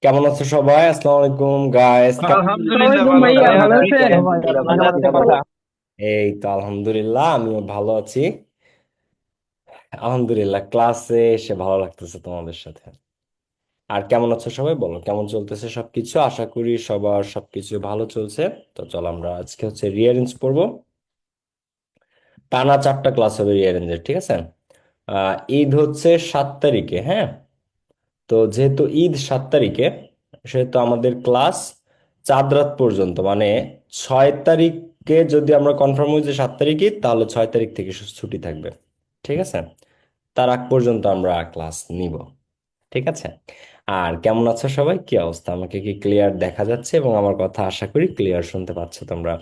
কেমন আছো সবাই? আসসালামু আলাইকুম গাইস। আলহামদুলিল্লাহ আসসালামাইকুম ভালো ভাইয়া, ভাই, ভালো আপনি আছেন? কেমন? আলহামদুলিল্লাহ ভালো আছি। আপনার এই তো আলহামদুলিল্লাহ, আমিও ভালো আছি। আলহামদুলিল্লাহ, ক্লাসে এসে ভালো লাগতেছে তোমাদের সাথে। আর কেমন আছো সবাই, বলো কেমন চলতেছে সবকিছু? আশা করি সবার সবকিছু ভালো চলছে। তো চলো আমরা আজকে রিঅ্যারেঞ্জ পড়বো। টানা 4টা ক্লাস হবে রিঅ্যারেঞ্জের, ঠিক আছে? ঈদ হচ্ছে 7 তারিখে, হ্যাঁ। তো যেহেতু ঈদ 7 তারিখে, সেহেতু আমাদের ক্লাস চাঁদ রাত পর্যন্ত, মানে 6 তারিখে যদি আমরা কনফার্ম হই যে 7 তারিখ ঈদ, তাহলে 6 তারিখ থেকে ছুটি থাকবে, ঠিক আছে? তার আগ পর্যন্ত আমরা ক্লাস নিব, ঠিক আছে? আর কেমন আছো সবাই, কি অবস্থা? আমাকে কি ক্লিয়ার দেখা যাচ্ছে? এবং আমার কথা আশা করি ক্লিয়ার শুনতে পাচ্ছ তোমরা।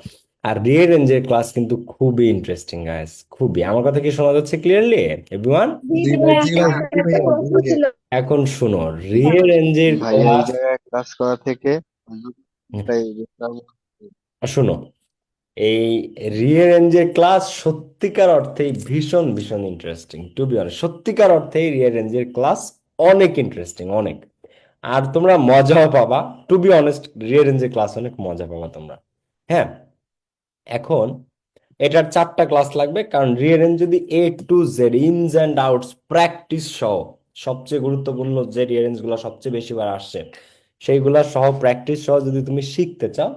আর রিয়ারেঞ্জের ক্লাস কিন্তু খুবই ইন্টারেস্টিং গাইস, খুবই। আমার কথা কি শোনা যাচ্ছে ক্লিয়ারলি এভরিওয়ান? জি জি ভাই, ভাইয়া, জি ভাই, জি একটু ভাইয়া, জি ভাইয়া। ছিল। এখন শুনো, রিয়ারেঞ্জের ভাই এই ক্লাস, জায়গায় কাজ করা থেকে তাই বুঝলাম। শুনো, এই রিয়ের রেঞ্জের ক্লাস সত্যিকার অর্থেই ভীষণ ভীষণ ইন্টারেস্টিং। টু বি অনেস্ট, সত্যিকার অর্থেই রিয়ের রেঞ্জের ক্লাস অনেক ইন্টারেস্টিং, অনেক। আর তোমরা মজাও পাবা। টু বি অনেস্ট, রিয়ের রেঞ্জের ক্লাস অনেক মজা পাবা তোমরা, হ্যাঁ। এখন এটার 4টা ক্লাস লাগবে, কারণ রিয়ারেঞ্জ যদি A to Z ins and outs practice সহ, সবচেয়ে গুরুত্বপূর্ণ যে রিয়ারেঞ্জ গুলো সবচেয়ে বেশি বার আসছে সেইগুলা সহ প্র্যাকটিস সহ যদি তুমি শিখতে চাও,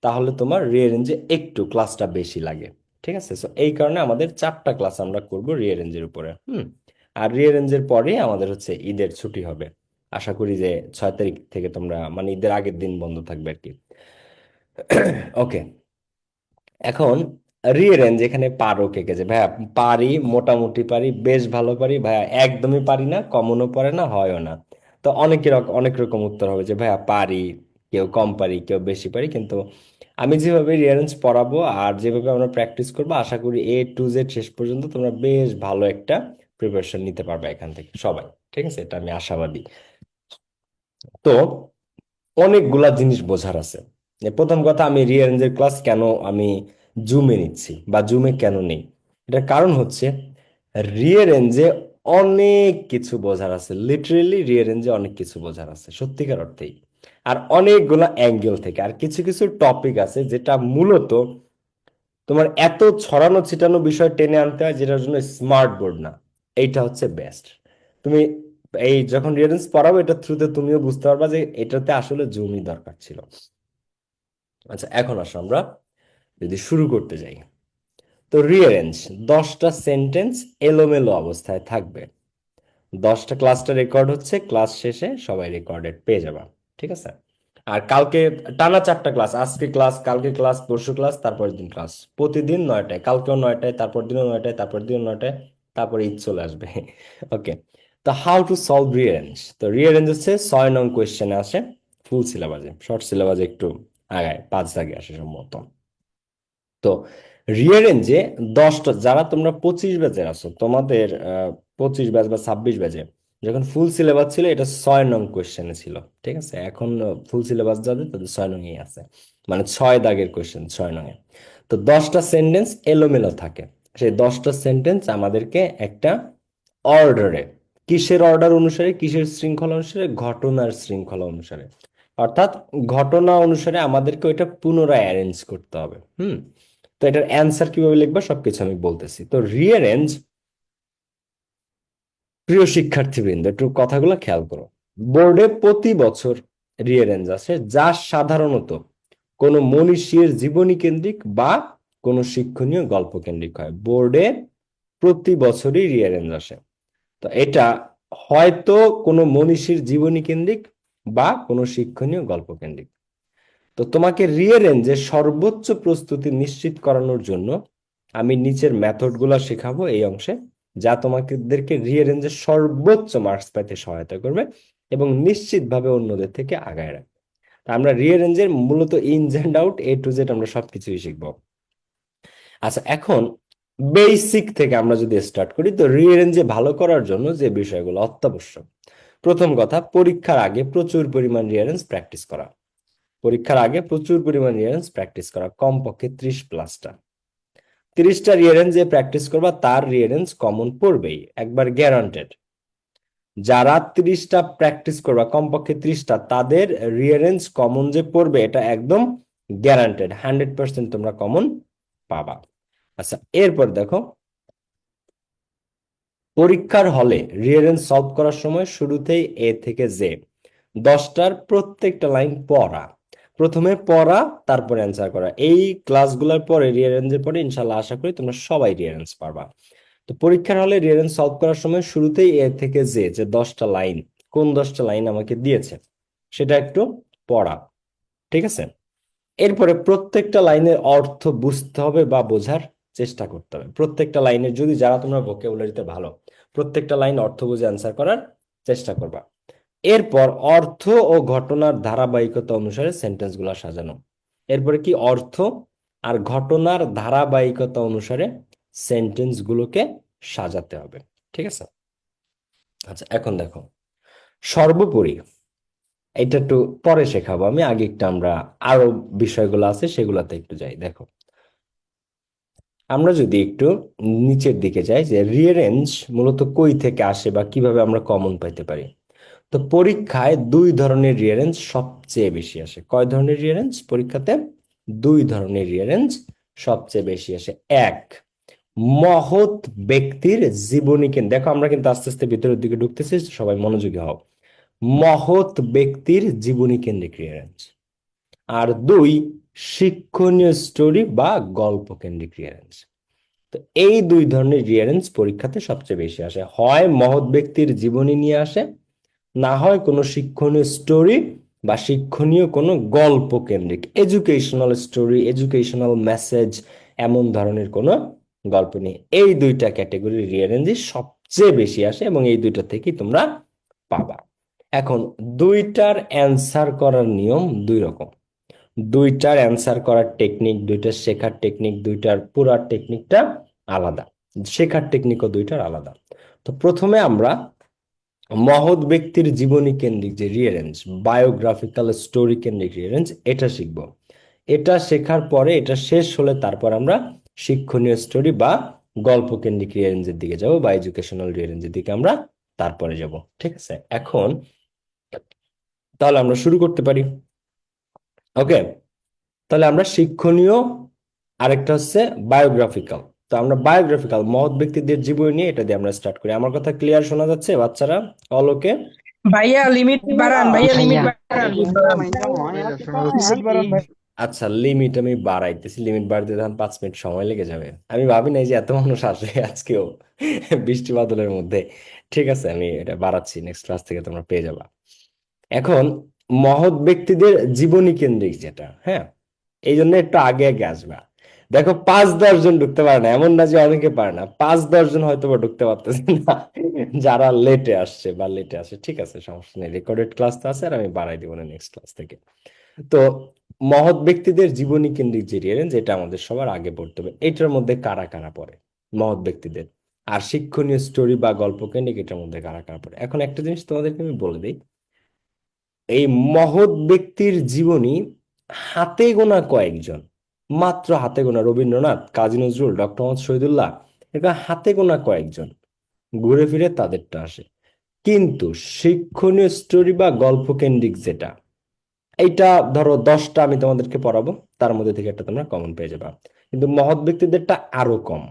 তাহলে তোমার রিয়ারেঞ্জে একটু ক্লাসটা বেশি লাগে, ঠিক আছে? সো এই কারণে আমাদের 4টা ক্লাস আমরা করব রিয়ারেঞ্জের উপরে, হুম। আর রিয়ারেঞ্জের পরে আমাদের ঈদের ছুটি হবে। আশা করি যে 6 তারিখ থেকে তোমরা, মানে ঈদের আগের দিন বন্ধ থাকবে আর কি। ওকে। এখন রিয়ারেঞ্জ এখানে পারো কে কে? যে ভাইয়া পারি, মোটামুটি পারি, বেশ ভালো পারি, ভাইয়া একদমই পারি না, কমনও পড়ে না, হয়ও না। তো অনেক রকম উত্তর হবে যে ভাইয়া পারি, কেউ কম পারি, কেউ বেশি পারি। কিন্তু আমি যেভাবে রিয়ারেঞ্জ পড়াবো আর যেভাবে আমরা প্র্যাকটিস করবো, আশা করি A to Z শেষ পর্যন্ত তোমরা বেশ ভালো একটা প্রিপারেশন নিতে পারবে এখান থেকে সবাই, ঠিক আছে? এটা আমি আশাবাদী। তো অনেকগুলা জিনিস বোঝার আছে। প্রথম কথা, আমি রিয়ারেঞ্জের ক্লাস কেন আমি জুমে নিচ্ছি বা জুমে কেন নেই, এটার কারণ হচ্ছে রিয়ারেঞ্জে অনেক কিছু বোঝার আছে। লিটারেলি রিয়ারেঞ্জে অনেক কিছু বোঝার আছে সত্যিকার অর্থেই। আর অনেকগুলা অ্যাঙ্গেল থেকে। আর কিছু কিছু টপিক আছে যেটা মূলত তোমার এত ছড়ানো ছিটানো বিষয় টেনে আনতে হয়, যেটার জন্য স্মার্ট বোর্ড না। এইটা হচ্ছে বেস্ট। তুমি এই যখন রিয়ারেন্স পড়াবো, এটা থ্রুতে তুমিও বুঝতে পারবা যে এটাতে আসলে জুমই দরকার ছিল। আচ্ছা, এখন আসো আমরা যদি শুরু করতে যাই। তো রিয়ারেঞ্জ 10টা সেন্টেন্স এলোমেলো অবস্থায় থাকবে। 10টা ক্লাসটা রেকর্ড হচ্ছে, ক্লাস শেষে সবাই রেকর্ডেড পেয়ে যাবা, ঠিক আছে? আর কালকে টানা 4টা ক্লাস, আজকে ক্লাস, কালকে ক্লাস, পরশু ক্লাস, তারপরের দিন ক্লাস, প্রতিদিন 9টায়, কালকেও 9টায়, তারপর দিনও 9টায়, তারপর দিনও 9টায়, তারপরে ঈদ চলে আসবে। ওকে। তো হাউ টু সলভ রিয়ারেঞ্জ? তো রিয়ারেঞ্জ হচ্ছে 6 নং কোয়েশ্চেনে আসে, ফুল সিলেবাসে। শর্ট সিলেবাসে একটু আগায় 5 দাগে আসে সম্ভবত। তো রিয়ারেঞ্জে 10টা, যারা তোমরা 25 ব্যাচের আছো, তোমাদের 25 ব্যাচ বা 26 ব্যাচে যখন ফুল সিলেবাস ছিল, এটা 6 নং কোয়েশ্চেনে ছিল, ঠিক আছে? এখন ফুল সিলেবাস যাদের, তাদের 6 নংই আছে, মানে 6 দাগের কোয়েশ্চেন 6 নংয়ে। তো 10টা সেন্টেন্স এলোমেলো থাকে। সেই 10টা সেন্টেন্স আমাদেরকে একটা অর্ডারে, কিসের অর্ডার অনুসারে, কিসের শৃঙ্খলা অনুসারে? ঘটনার শৃঙ্খলা অনুসারে। অর্থাৎ ঘটনা অনুসারে আমাদেরকে ওইটা পুনরায় অ্যারেঞ্জ করতে হবে, হুম। তো এটার অ্যান্সার কিভাবে লিখবা সবকিছু আমি বলতেছি। তো রিয়ারেঞ্জ, প্রিয় শিক্ষার্থীবৃন্দ, একটু কথাগুলো খেয়াল করো। বোর্ডে প্রতি বছর রিয়ারেঞ্জ আসে, যা সাধারণত কোনো মনীষীর জীবনী কেন্দ্রিক বা কোনো শিক্ষণীয় গল্প কেন্দ্রিক হয়। বোর্ডে প্রতি বছরই রিয়ারেঞ্জ আসে। তো এটা হয়তো কোনো মনীষীর জীবনী কেন্দ্রিক বা কোনো শিক্ষণীয় গল্প কেন্দ্রিক। তো তোমাকে রিয়ারেঞ্জের সর্বোচ্চ প্রস্তুতি নিশ্চিত করানোর জন্য আমি নিচের মেথডগুলো শেখাবো এই অংশে, যা তোমাদেরকে রিয়ারেঞ্জের সর্বোচ্চ মার্কস পেতে সহায়তা করবে এবং নিশ্চিতভাবে অন্যদের থেকে আগায় রাখবে। তা আমরা রিয়ারেঞ্জের মূলত ইনস and out A to Z আমরা সবকিছুই শিখবো। আচ্ছা, এখন বেসিক থেকে আমরা যদি স্টার্ট করি, তো রিয়ারেঞ্জে ভালো করার জন্য যে বিষয়গুলো অত্যাবশ্যক। প্রথম কথা, পরীক্ষার আগে প্রচুর পরিমাণ রিয়ারেঞ্জ প্র্যাকটিস করা। পরীক্ষার আগে প্রচুর পরিমাণ রিয়ারেঞ্জ প্র্যাকটিস করা, কমপক্ষে 30+টা। 30টা রিয়ারেঞ্জ যে প্র্যাকটিস করবা, তার রিয়ারেঞ্জ কমন পড়বেই, একবার গ্যারান্টেড। যারা 30টা প্র্যাকটিস করবা, কমপক্ষে 30টা, তাদের রিয়ারেঞ্জ কমন যে পড়বে এটা একদম গ্যারান্টেড, 100% তোমরা কমন পাবা। আচ্ছা, এরপর দেখো, পরীক্ষার হলে রিয়ারেঞ্জ সলভ করার সময় শুরুতেই এ থেকে জে 10টার প্রত্যেকটা লাইন পড়া, প্রথমে পড়া তারপরে অ্যান্সার করা। এই ক্লাসগুলোর পরে, রিয়ারেঞ্জের পরে ইনশাল্লাহ আশা করি তোমরা সবাই রিয়ারেঞ্জ পারবা। তো পরীক্ষার হলে রিয়ারেঞ্জ সলভ করার সময় শুরুতেই এ থেকে জে যে 10টা লাইন, কোন 10টা লাইন আমাকে দিয়েছে সেটা একটু পড়া, ঠিক আছে? এরপরে প্রত্যেকটা লাইনের অর্থ বুঝতে হবে বা বোঝার চেষ্টা করতে হবে। প্রত্যেকটা লাইনের, যদি যারা তোমরা ভোকাবুলারিতে ভালো, প্রত্যেকটা লাইন অর্থ বুঝে অ্যান্সার করার চেষ্টা করবা। এরপর অর্থ ও ঘটনার ধারাবাহিকতা অনুসারে সেন্টেন্স গুলা সাজানো। এরপরে কি, অর্থ আর ঘটনার ধারাবাহিকতা অনুসারে সেন্টেন্স গুলোকে সাজাতে হবে, ঠিক আছে? আচ্ছা, এখন দেখো, সর্বোপরি এটা একটু পরে শেখাবো আমি, আগে একটু আমরা আরো বিষয়গুলো আছে সেগুলোতে একটু যাই। দেখো, আমরা যদি একটু নিচের দিকে যাই, যে রিয়ারেঞ্জ মূলত কই থেকে আসে বা কিভাবে আমরা কমন পাইতে পারি। তো পরীক্ষায় দুই ধরনের রিয়ারেঞ্জ সবচেয়ে বেশি আসে। কয় ধরনের রিয়ারেঞ্জ পরীক্ষাতে? দুই ধরনের রিয়ারেঞ্জ সবচেয়ে বেশি আসে। এক, মহৎ ব্যক্তির জীবনী কেন্দ্র। দেখো, আমরা কিন্তু আস্তে আস্তে ভিতরের দিকে ঢুকতেছি, সবাই মনোযোগী হও। মহৎ ব্যক্তির জীবনী কেন্দ্রিক রিয়ারেঞ্জ। আর দুই, শিক্ষণীয় স্টোরি বা গল্প কেন্দ্রিক রিয়ারেঞ্জ। তো এই দুই ধরনের রিয়ারেঞ্জ পরীক্ষাতে সবচেয়ে বেশি আসে। হয় মহৎ ব্যক্তির জীবনী নিয়ে আসে, না হয় কোনো শিক্ষণীয় স্টোরি বা শিক্ষণীয় কোনো গল্প কেন্দ্রিক, এডুকেশনাল স্টোরি, এডুকেশনাল মেসেজ, এমন ধরনের কোনো গল্প নিয়ে। এই দুইটা ক্যাটাগরির রিয়ারেঞ্জই সবচেয়ে বেশি আসে এবং এই দুইটা থেকেই তোমরা পাবা। এখন দুইটার অ্যান্সার করার নিয়ম দুই রকম। দুইটার অ্যান্সার করার টেকনিক, দুইটার শেখার টেকনিক, দুইটার পুরার টেকনিকটা আলাদা। শেখার টেকনিকও দুইটার আলাদা। তো প্রথমে আমরা মহৎ ব্যক্তির জীবনী কেন্দ্রিক যে রিয়ারেঞ্জ, বায়োগ্রাফিক্যাল স্টোরি কেন্দ্রিক রিয়ারেঞ্জ, এটা শিখব। এটা শেখার পরে, এটা শেষ হলে তারপর আমরা শিক্ষণীয় স্টোরি বা গল্প কেন্দ্রিক রিয়ারেঞ্জের দিকে যাব, বা এডুকেশনাল রিয়ারেঞ্জের দিকে আমরা তারপরে যাব, ঠিক আছে? এখন তাহলে আমরা শুরু করতে পারি। ওকে, তাহলে আমরা শিক্ষণীয়, আরেকটা হচ্ছে বায়োগ্রাফিক্যাল। তো আমরা বায়োগ্রাফিক্যাল মহৎ ব্যক্তিদের জীবনী নিয়ে এটা দিয়ে আমরা স্টার্ট করি। আমার কথা ক্লিয়ার শোনা যাচ্ছে বাচ্চারা? অলোকে? ভাইয়া লিমিট বাড়ান, জি ভাইয়া লিমিট ভাইয়া। বাড়ান। শোনা যাচ্ছে। আচ্ছা, লিমিট আমি বাড়াইতেছি, লিমিট বাড়তে তখন 5 মিনিট সময় লেগে যাবে। আমি ভাবি নাই যে এত মানুষ আসবে আজকেও বৃষ্টি বাদলের মধ্যে। ঠিক আছে, আমি এটা বাড়াচ্ছি, নেক্সট ক্লাস থেকে তোমরা পেয়ে যাবা। এখন মহৎ ব্যক্তিদের জীবনী কেন্দ্রিক যেটা, হ্যাঁ, এই জন্য একটু আগে আগে আসবা। দেখো, 5-10 জন ঢুকতে পারে না, এমন না যে অনেকে পারে না, 5-10 জন হয়তো বা ঢুকতে পারতেছে না যারা লেটে আসছে বা লেটে আসে। ঠিক আছে, সমস্যা নেই, রেকর্ডেড ক্লাস তো আছে, আর আমি বাড়াই দিব না নেক্সট ক্লাস থেকে। তো মহৎ ব্যক্তিদের জীবনী কেন্দ্রিক যে রিয়ারেঞ্জ, এটা আমাদের সবার আগে পড়তে হবে। এটার মধ্যে কারা কারা পড়ে? মহৎ ব্যক্তিদের। আর শিক্ষণীয় স্টোরি বা গল্প কেন্দ্রিক, এটার মধ্যে কারা কারা পড়ে? এখন একটা জিনিস তোমাদেরকে আমি বলে দিই, এই মহৎ ব্যক্তির জীবনী হাতে গোনা কয়েকজন, মাত্র হাতে গোনা, রবীন্দ্রনাথ, কাজী নজরুল, ডক্টর মোহাম্মদ শহীদুল্লাহ, এটা হাতে গোনা কয়েকজন, ঘুরে ফিরে তাদেরটা আসে। কিন্তু শিক্ষণীয় স্টোরি বা গল্প কেন্দ্রিক যেটা, এইটা ধরো 10টা আমি তোমাদেরকে পড়াবো, তার মধ্যে থেকে একটা তোমরা কমন পেয়ে যাবা। কিন্তু মহৎ ব্যক্তিদেরটা আরো কম,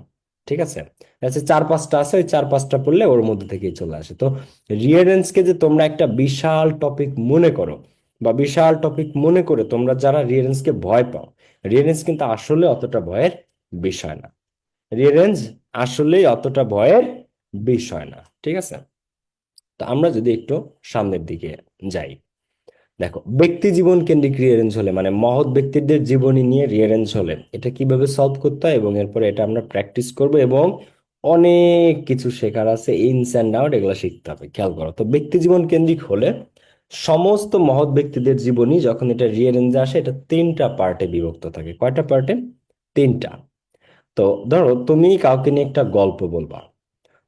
ঠিক আছে? আচ্ছা, 4-5টা আছে, ওই 4-5টা পড়লে ওর মধ্যে থেকেই চলে আসে। তো রিয়ারেন্সকে যে তোমরা একটা বিশাল টপিক মনে করো, বা বিশাল টপিক মনে করে তোমরা যারা রিয়ারেন্সকে ভয় পাও, রিয়ারেন্স কিন্তু আসলে অতটা ভয়ের বিষয় না। রিয়ারেন্স আসলেই অতটা ভয়ের বিষয় না, ঠিক আছে? তো আমরা যদি একটু সামনের দিকে যাই, দেখো, ব্যক্তি জীবন কেন্দ্রিক রিয়ারেঞ্জ হলে, মানে মহৎ ব্যক্তিদের জীবনী নিয়ে রিয়ারেঞ্জ হলে এটা কিভাবে সলভ করতে হয়, এবং এরপরে এটা আমরা প্র্যাকটিস করব, এবং অনেক কিছু শেখার আছে, ইনস অ্যান্ড আউট, এগুলো শিখতে হবে। খেয়াল করো, তো ব্যক্তি জীবন কেন্দ্রিক হলে সমস্ত মহৎ ব্যক্তিদের জীবনী যখন এটা রিয়ারেঞ্জে আসে, এটা 3টা পার্টে বিভক্ত থাকে। কয়টা পার্টে? 3টা। তো ধরো, তুমি কাউকে নিয়ে একটা গল্প বলবা,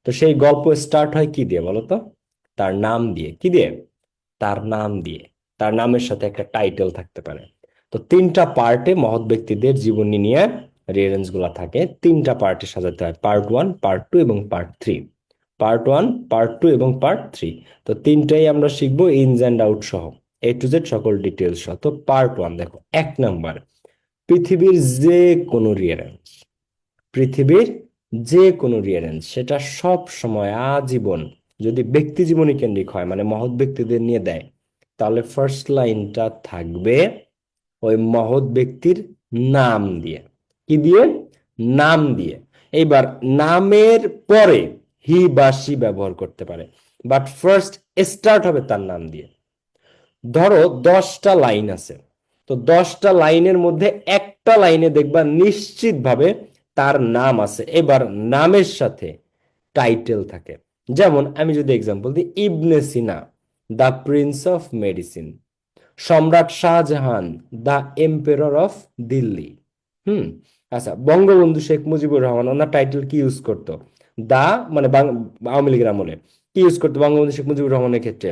তো সেই গল্প স্টার্ট হয় কি দিয়ে বলো তো? তার নাম দিয়ে। কি দিয়ে? তার নাম দিয়ে। তার নামের সাথে একটা টাইটেল থাকতে পারে। তো 3টা পার্টে মহৎ ব্যক্তিদের জীবনী নিয়ে রিয়ারেঞ্জ গুলা থাকে। 3টা পার্টে সাজাতে হয়, পার্ট 1, পার্ট 2 এবং পার্ট 3। পার্ট 1, পার্ট 2 এবং পার্ট 3। তো তিনটাই আমরা শিখবো ইনস অ্যান্ড আউট সহ, A to Z সকল ডিটেলস সহ। তো পার্ট 1 দেখো, 1 নাম্বার, পৃথিবীর যে কোনো রিয়ারেঞ্জ, পৃথিবীর যে কোনো রিয়ারেঞ্জ সেটা সব সময় আজীবন যদি ব্যক্তি জীবনী কেন্দ্রিক হয়, মানে মহৎ ব্যক্তিদের নিয়ে দেয়, তাহলে ফার্স্ট লাইনটা থাকবে ওই মহৎ ব্যক্তির নাম দিয়ে। কি দিয়ে? নাম দিয়ে। এইবার নামের পরে হি বা সি ব্যবহার করতে পারে, বাট ফার্স্ট স্টার্ট হবে তার নাম দিয়ে। ধরো 10টা লাইন আছে, তো 10টা লাইনের মধ্যে একটা লাইনে দেখবা নিশ্চিতভাবে তার নাম আছে, এবার নামের সাথে টাইটেল থাকে। যেমন আমি যদি এক্সাম্পল দিই, Ibn Sina, the prince of medicine, সম্রাট Shahjahan, the emperor of Delhi. হুম। আচ্ছা, বঙ্গবন্ধু শেখ মুজিবুর রহমান, ওনার টাইটেল কি ইউজ করতো? দা, মানে আওয়ামী লীগের আমলে কি ইউজ করতো বঙ্গবন্ধু শেখ মুজিবুর রহমানের ক্ষেত্রে?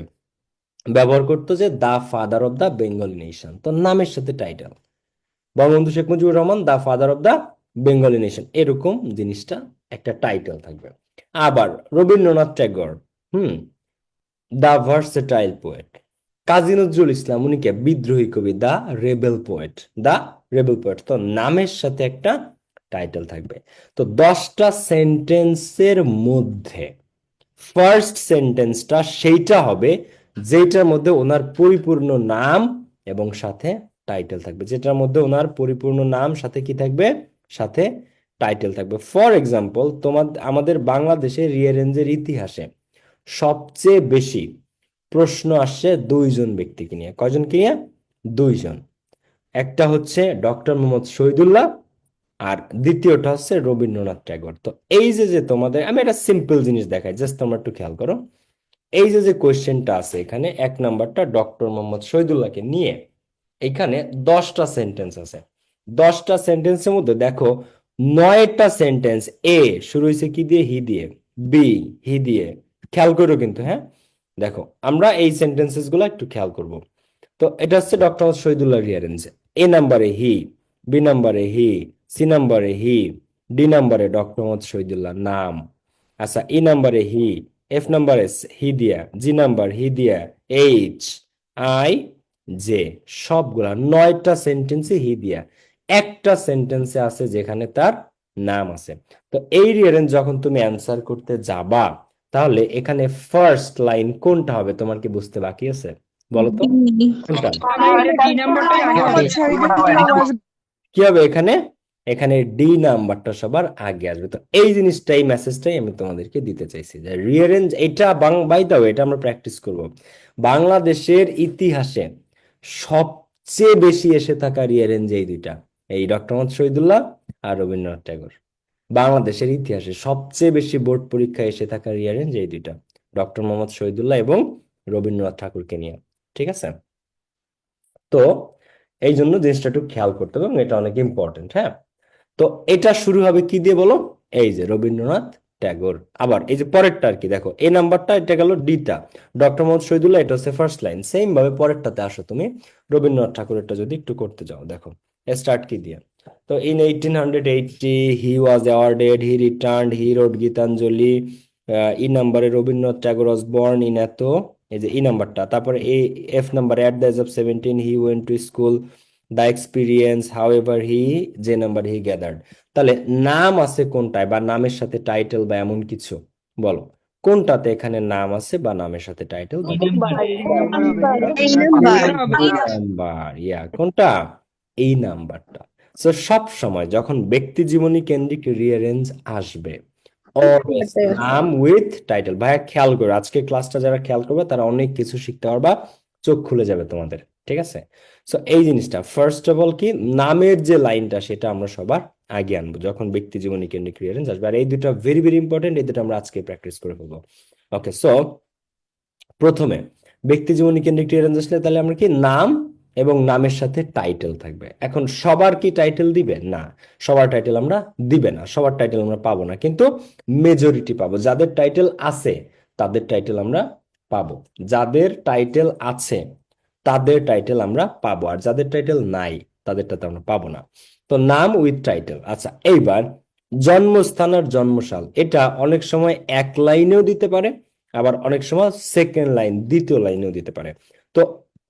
ব্যবহার করতো যে the father of the Bengali nation, তো নামের সাথে title. Bangabandhu Sheikh Mujibur Rahman the father of the Bengali nation, এরকম জিনিসটা একটা টাইটেল থাকবে। আবার Rabindranath Tagore, hmm, the versatile poet. Kazi Nazrul Islam, উনিকে বিদ্রোহী কবি, the rebel poet, the rebel poet. তো নামের সাথে একটা টাইটেল থাকবে। তো 10টা সেন্টেন্সের মধ্যে ফার্স্ট সেন্টেন্সটা সেইটা হবে যেটার মধ্যে ওনার পরিপূর্ণ নাম এবং সাথে টাইটেল থাকবে, যেটার মধ্যে ওনার পরিপূর্ণ নাম সাথে কি থাকবে? সাথে টাইটেল থাকবে। ফর এক্সাম্পল, আমাদের বাংলাদেশের রিয়ারেঞ্জের ইতিহাসে সবচেয়ে বেশি প্রশ্ন আসছে 2জন ব্যক্তিকে নিয়ে। কয়জনকে নিয়ে? 2জন। একটা হচ্ছে ডক্টর মোহাম্মদ শহীদুল্লাহ, আর দ্বিতীয়টা হচ্ছে রবীন্দ্রনাথ ট্যাগর। তো এই যে তোমাদের আমি একটা সিম্পল জিনিস দেখাই, জাস্ট তোমরা একটু খেয়াল করো। এই যে কোয়েশ্চেনটা আছে এখানে, 1 নাম্বারটা ডক্টর মোহাম্মদ শহীদুল্লাহকে নিয়ে, এখানে 10টা সেন্টেন্স আছে। 10টা সেন্টেন্সের মধ্যে দেখো 9টা সেন্টেন্স এ শুরু হয়েছে কি দিয়ে? হি দিয়ে। বি, হি দিয়ে। খেয়াল করো কিন্তু, হ্যাঁ, দেখো আমরা এই সেন্টেন্সেস গুলো একটু খেয়াল করব। তো এটা হচ্ছে ডক্টর মোহাম্মদ শহীদুল্লাহ রিয়ারেঞ্জ। এ নাম্বারে হি, বি নাম্বারে হি, সি নাম্বারে হি, ডি নাম্বারে ডক্টর মোহাম্মদ শহীদুল্লাহ নাম। আচ্ছা, ই নাম্বারে হি, এফ নাম্বারে হি দিয়া, জি নাম্বার হি দিয়া, এইচ, আই, জে। সবগুলা 9টা সেন্টেন্সে হি দিয়া। একটা সেন্টেন্সে আছে যেখানে তার নাম আছে। তো এই রিয়ারেঞ্জ যখন তুমি অ্যান্সার করতে যাবা, তাহলে এখানে ফার্স্ট লাইন কোনটা হবে? তোমার কি বুঝতে বাকি আছে? বলো তো কোনটা আমার এটা ডি নাম্বারটাই আগে মোহাম্মদ আসবে। শহীদুল্লাহ ওয়াজ কি হবে এখানে? এখানে ডি নাম্বারটা সবার আগে আসবে। তো এই জিনিসটাই, মেসেজটাই আমি তোমাদেরকে দিতে চাইছি যে রিয়ারেঞ্জ এটা বাই দাও, এটা আমরা প্র্যাকটিস করব। বাংলাদেশের ইতিহাসে সবচেয়ে বেশি এসে থাকা রিয়ারেঞ্জ এই দুইটা, এই ডক্টর মোহাম্মদ শহীদুল্লাহ আর রবীন্দ্রনাথ ট্যাগর। বাংলাদেশের ইতিহাসে সবচেয়ে বেশি বোর্ড পরীক্ষায় এসে থাকা রিয়ারেঞ্জ এই দুইটা, ডক্টর মোহাম্মদ শহীদুল্লাহ এবং রবীন্দ্রনাথ ঠাকুরকে নিয়ে। ঠিক আছে? তো এই জন্য জিনিসটা একটু খেয়াল করতে হবে এবং এটা অনেক ইম্পর্টেন্ট। হ্যাঁ, তো এটা শুরু হবে কি দিয়ে বলো? এই যে রবীন্দ্রনাথ ট্যাগর। আবার এই যে পরেরটা আর কি, দেখো এই নাম্বারটা, এটা গেল ডিটা, ডক্টর মোহাম্মদ শহীদুল্লাহ, এটা হচ্ছে ফার্স্ট লাইন। সেম ভাবে পরেরটাতে আসো তুমি, রবীন্দ্রনাথ ঠাকুরেরটা যদি একটু করতে যাও, দেখো স্টার্ট কি দিয়ে। তো in 1880 he was awarded, he returned, he road Gitanjali. E নাম্বারে Rabindranath Tagore was born in এত, এই যে ই নাম্বারটা। তারপরে এই F number, at the age of 17 he went to school, the experience, however he, যে নাম্বার হি গ্যাদার্ড। তাহলে নাম আছে কোনটায়, বা নামের সাথে টাইটেল বা এমন কিছু? বলো কোনটাতে এখানে নাম আছে বা নামের সাথে টাইটেল? নাম্বার, ইয়া, কোনটা? এই নাম্বারটা। সো সব সময় যখন ব্যক্তি জীবনী কেন্দ্রিক রিয়ারেঞ্জ আসবে, অলওয়েজ নাম উইথ টাইটেল। ভাইয়া খেয়াল করো, আজকে ক্লাসটা যারা খেয়াল করবে তারা অনেক কিছু শিখতে পারবা, চোখ খুলে যাবে তোমাদের। ঠিক আছে? সো এই জিনিসটা ফার্স্ট অফ অল কি, নামের যে লাইনটা সেটা আমরা সবার আগে আনবো যখন ব্যক্তি জীবনী কেন্দ্রিক রিয়ারেঞ্জ আসবে। আর এই দুটো ভেরি ভেরি ইম্পর্টেন্ট, এই দুটো আমরা আজকে প্র্যাকটিস করে ফেলবো। ওকে, সো প্রথমে ব্যক্তি জীবনী কেন্দ্রিক রিয়ারেঞ্জ আসলে তাহলে আমরা কি, নাম এবং নামের সাথে টাইটেল থাকবে। এখন সবার কি টাইটেল দিবে? না, সবার টাইটেল আমরা দিবে না, সবার টাইটেল আমরা পাবো না, কিন্তু মেজরিটি পাবো। যাদের টাইটেল আছে তাদের টাইটেল আমরা পাবো, যাদের টাইটেল আছে তাদের টাইটেল আমরা পাবো, আর যাদের টাইটেল নাই তাদেরটা তো আমরা পাবো না। তো নাম উইথ টাইটেল। আচ্ছা, এইবার জন্মস্থান আর জন্মসাল এটা অনেক সময় এক লাইনেও দিতে পারে, আবার অনেক সময় সেকেন্ড লাইন, দ্বিতীয় লাইনেও দিতে পারে। তো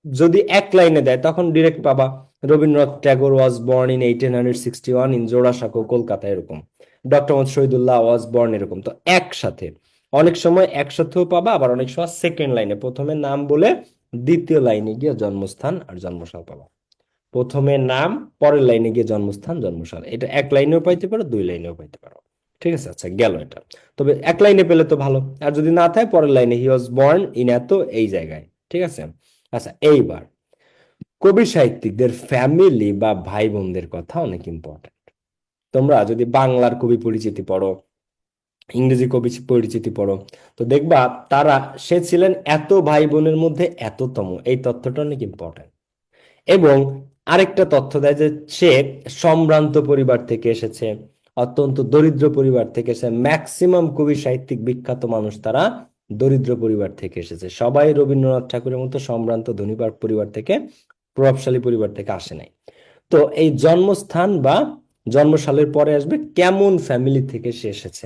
যদি এক লাইনে দেয় তখন ডিরেক্ট পাবা Rabindranath Tagore was born in 1861 in Jorasanko, Kolkata, এরকম। Doctor Mohammad Shahidullah was born, এরকম। তো একসাথে অনেক সময় একসাথেও পাবা, আবার অনেক সময় সেকেন্ড লাইনে প্রথমে নাম বলে দ্বিতীয় লাইনে গিয়ে জন্মস্থান আর জন্মসাল পাবা। প্রথমে নাম, পরের লাইনে গিয়ে জন্মস্থান জন্মসাল, এটা এক লাইনেও পাইতে পারো, দুই লাইনেও পাইতে পারো। ঠিক আছে, আচ্ছা গেল এটা। তবে এক লাইনে পেলে তো ভালো, আর যদি না থাকে পরের লাইনে হি ওয়াজ বর্ন ইন এত, এই জায়গায়। ঠিক আছে, আচ্ছা এইবার কবি সাহিত্যিকদের ফ্যামিলি বা ভাই বোনদের কথা অনেক ইম্পর্টেন্ট। তোমরা যদি বাংলার কবি পরিচিতি পড়ো, ইংরেজি কবি পরিচিতি পড়ো, তো দেখবা তারা, সে ছিলেন এত ভাই বোনের মধ্যে এততম, এই তথ্যটা অনেক ইম্পর্টেন্ট। এবং আরেকটা তথ্য দেয় যে সে সম্ভ্রান্ত পরিবার থেকে এসেছে, অত্যন্ত দরিদ্র পরিবার থেকে এসেছে। ম্যাক্সিমাম কবি সাহিত্যিক বিখ্যাত মানুষ তারা দরিদ্র পরিবার থেকে এসেছে, সবাই রবীন্দ্রনাথ ঠাকুরের মতো সম্ভ্রান্ত ধনী পরিবার থেকে, প্রভাবশালী পরিবার থেকে আসে নাই। তো এই জন্মস্থান বা জন্মসালের পরে আসবে কেমন ফ্যামিলি থেকে সে এসেছে।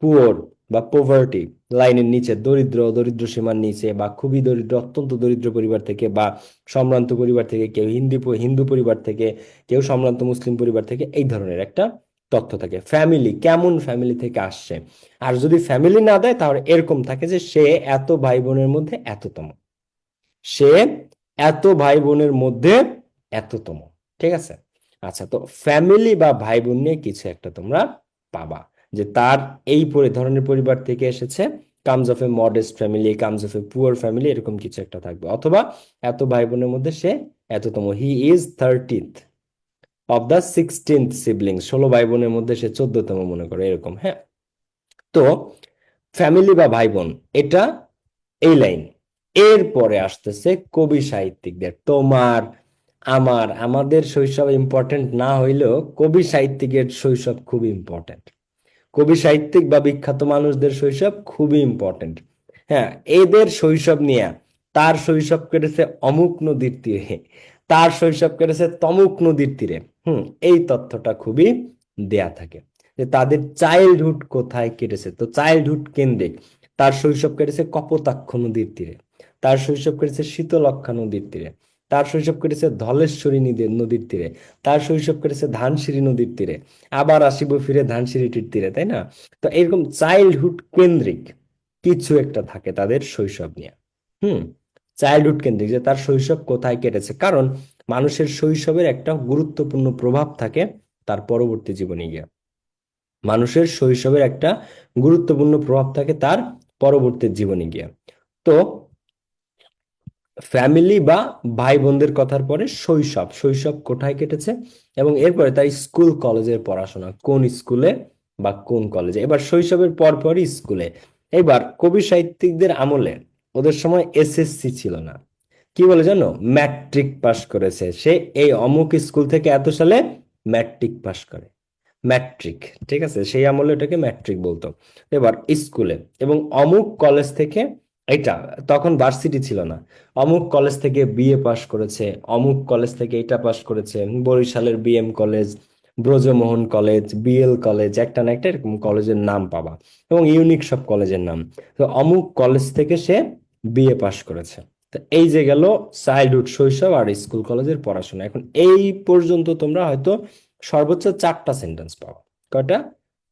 পুওর বা পোভার্টি লাইনের নিচে, দরিদ্র, দরিদ্র সীমার নিচে, বা খুবই দরিদ্র, অত্যন্ত দরিদ্র পরিবার থেকে, বা সম্ভ্রান্ত পরিবার থেকে, কেউ হিন্দু পরিবার থেকে, কেউ সম্ভ্রান্ত মুসলিম পরিবার থেকে, এই ধরনের একটা তথ্য থাকে। ফ্যামিলি, কেমন ফ্যামিলি থেকে আসছে। আর যদি ফ্যামিলি না দেয় তাহলে এরকম থাকে যে সে এত ভাই বোনের মধ্যে এততম, সে এত ভাই বোনের মধ্যে এততম। ঠিক আছে, আচ্ছা। তো ফ্যামিলি বা ভাই বোন নিয়ে কিছু একটা তোমরা পাবা, যে তার এই ধরনের পরিবার থেকে এসেছে, comes of a modest family, comes of a poor family, এরকম কিছু একটা থাকবে। অথবা এত ভাই বোনের মধ্যে সে এততম, he is 30th of the 16th siblings, 16 ভাই বোনের মধ্যে সে 14তম, মনে করো, এরকম। হ্যাঁ, তো ফ্যামিলি বা ভাই বোন এটা এই লাইন। এরপরে আসতেছে কবি সাহিত্যিকদের। তোমার, আমাদের শৈশব ইম্পর্টেন্ট না হইলেও কবি সাহিত্যিকের শৈশব খুব ইম্পর্টেন্ট। কবি সাহিত্যিক বা বিখ্যাত মানুষদের শৈশব খুবই ইম্পর্টেন্ট। হ্যাঁ, এদের শৈশব নিয়ে, তার শৈশব কেটেছে অমুক নদীর তীরে, তার শৈশব কেটেছে তমুক নদীর তীরে। এই তথ্যটা খুবই দেয়া থাকে, যে তাদের চাইল্ডহুড কোথায় কেটেছে। তো চাইল্ডহুড কেন্দ্রিক, তার শৈশব কেটেছে কপোতাক্ষ নদীর তীরে, তার শৈশব কেটেছে শীতলক্ষ্যা নদীর তীরে, তার শৈশব কেটেছে ধলেশ্বরী নদীর তীরে, তার শৈশব কেটেছে ধানসিঁড়ি নদীর তীরে, আবার আসিব ফিরে ধানসিঁড়িটির তীরে, তাই না? তো এরকম চাইল্ডহুড কেন্দ্রিক কিছু একটা থাকে তাদের শৈশব নিয়ে। হুম, চাইল্ডহুড কেন্দ্রিক, যে তার শৈশব কোথায় কেটেছে। কারণ মানুষের শৈশবের একটা গুরুত্বপূর্ণ প্রভাব থাকে তার পরবর্তী জীবনে গিয়ে। মানুষের শৈশবের একটা গুরুত্বপূর্ণ প্রভাব থাকে তার পরবর্তী জীবনে গিয়ে। তো ফ্যামিলি বা ভাই বোনদের কথার পরে শৈশব, শৈশব কোথায় কেটেছে, এবং এরপরে তার স্কুল কলেজের পড়াশোনা, কোন স্কুলে বা কোন কলেজে। এবার শৈশবের পরপরই স্কুলে। এবার কবি সাহিত্যিকদের আমলে ওদের সময় এসএসসি ছিল না, কি বলে জানো, ম্যাট্রিক পাস করেছে সে, এই অমুক স্কুল থেকে এত সালে ম্যাট্রিক পাস করে, ম্যাট্রিক। ঠিক আছে, সেই আমলে এটাকে ম্যাট্রিক বলতো। এবার স্কুলে, এবং অমুক কলেজ থেকে, এটা তখন ভার্সিটি ছিল না, অমুক কলেজ থেকে বিএ পাশ করেছে, অমুক কলেজ থেকে এটা পাশ করেছে, বরিশালের BM college, Brojomohan college, BL college, একটা না একটা এরকম কলেজের নাম পাবা, এবং ইউনিক সব কলেজের নাম। তো অমুক কলেজ থেকে সে বিএ পাশ করেছে। তো এই যে গেল চাইল্ডহুড, শৈশব আর স্কুল কলেজের পড়াশোনা। এখন এই পর্যন্ত তোমরা হয়তো সর্বোচ্চ 4টা সেন্টেন্স পাবা। কয়টা?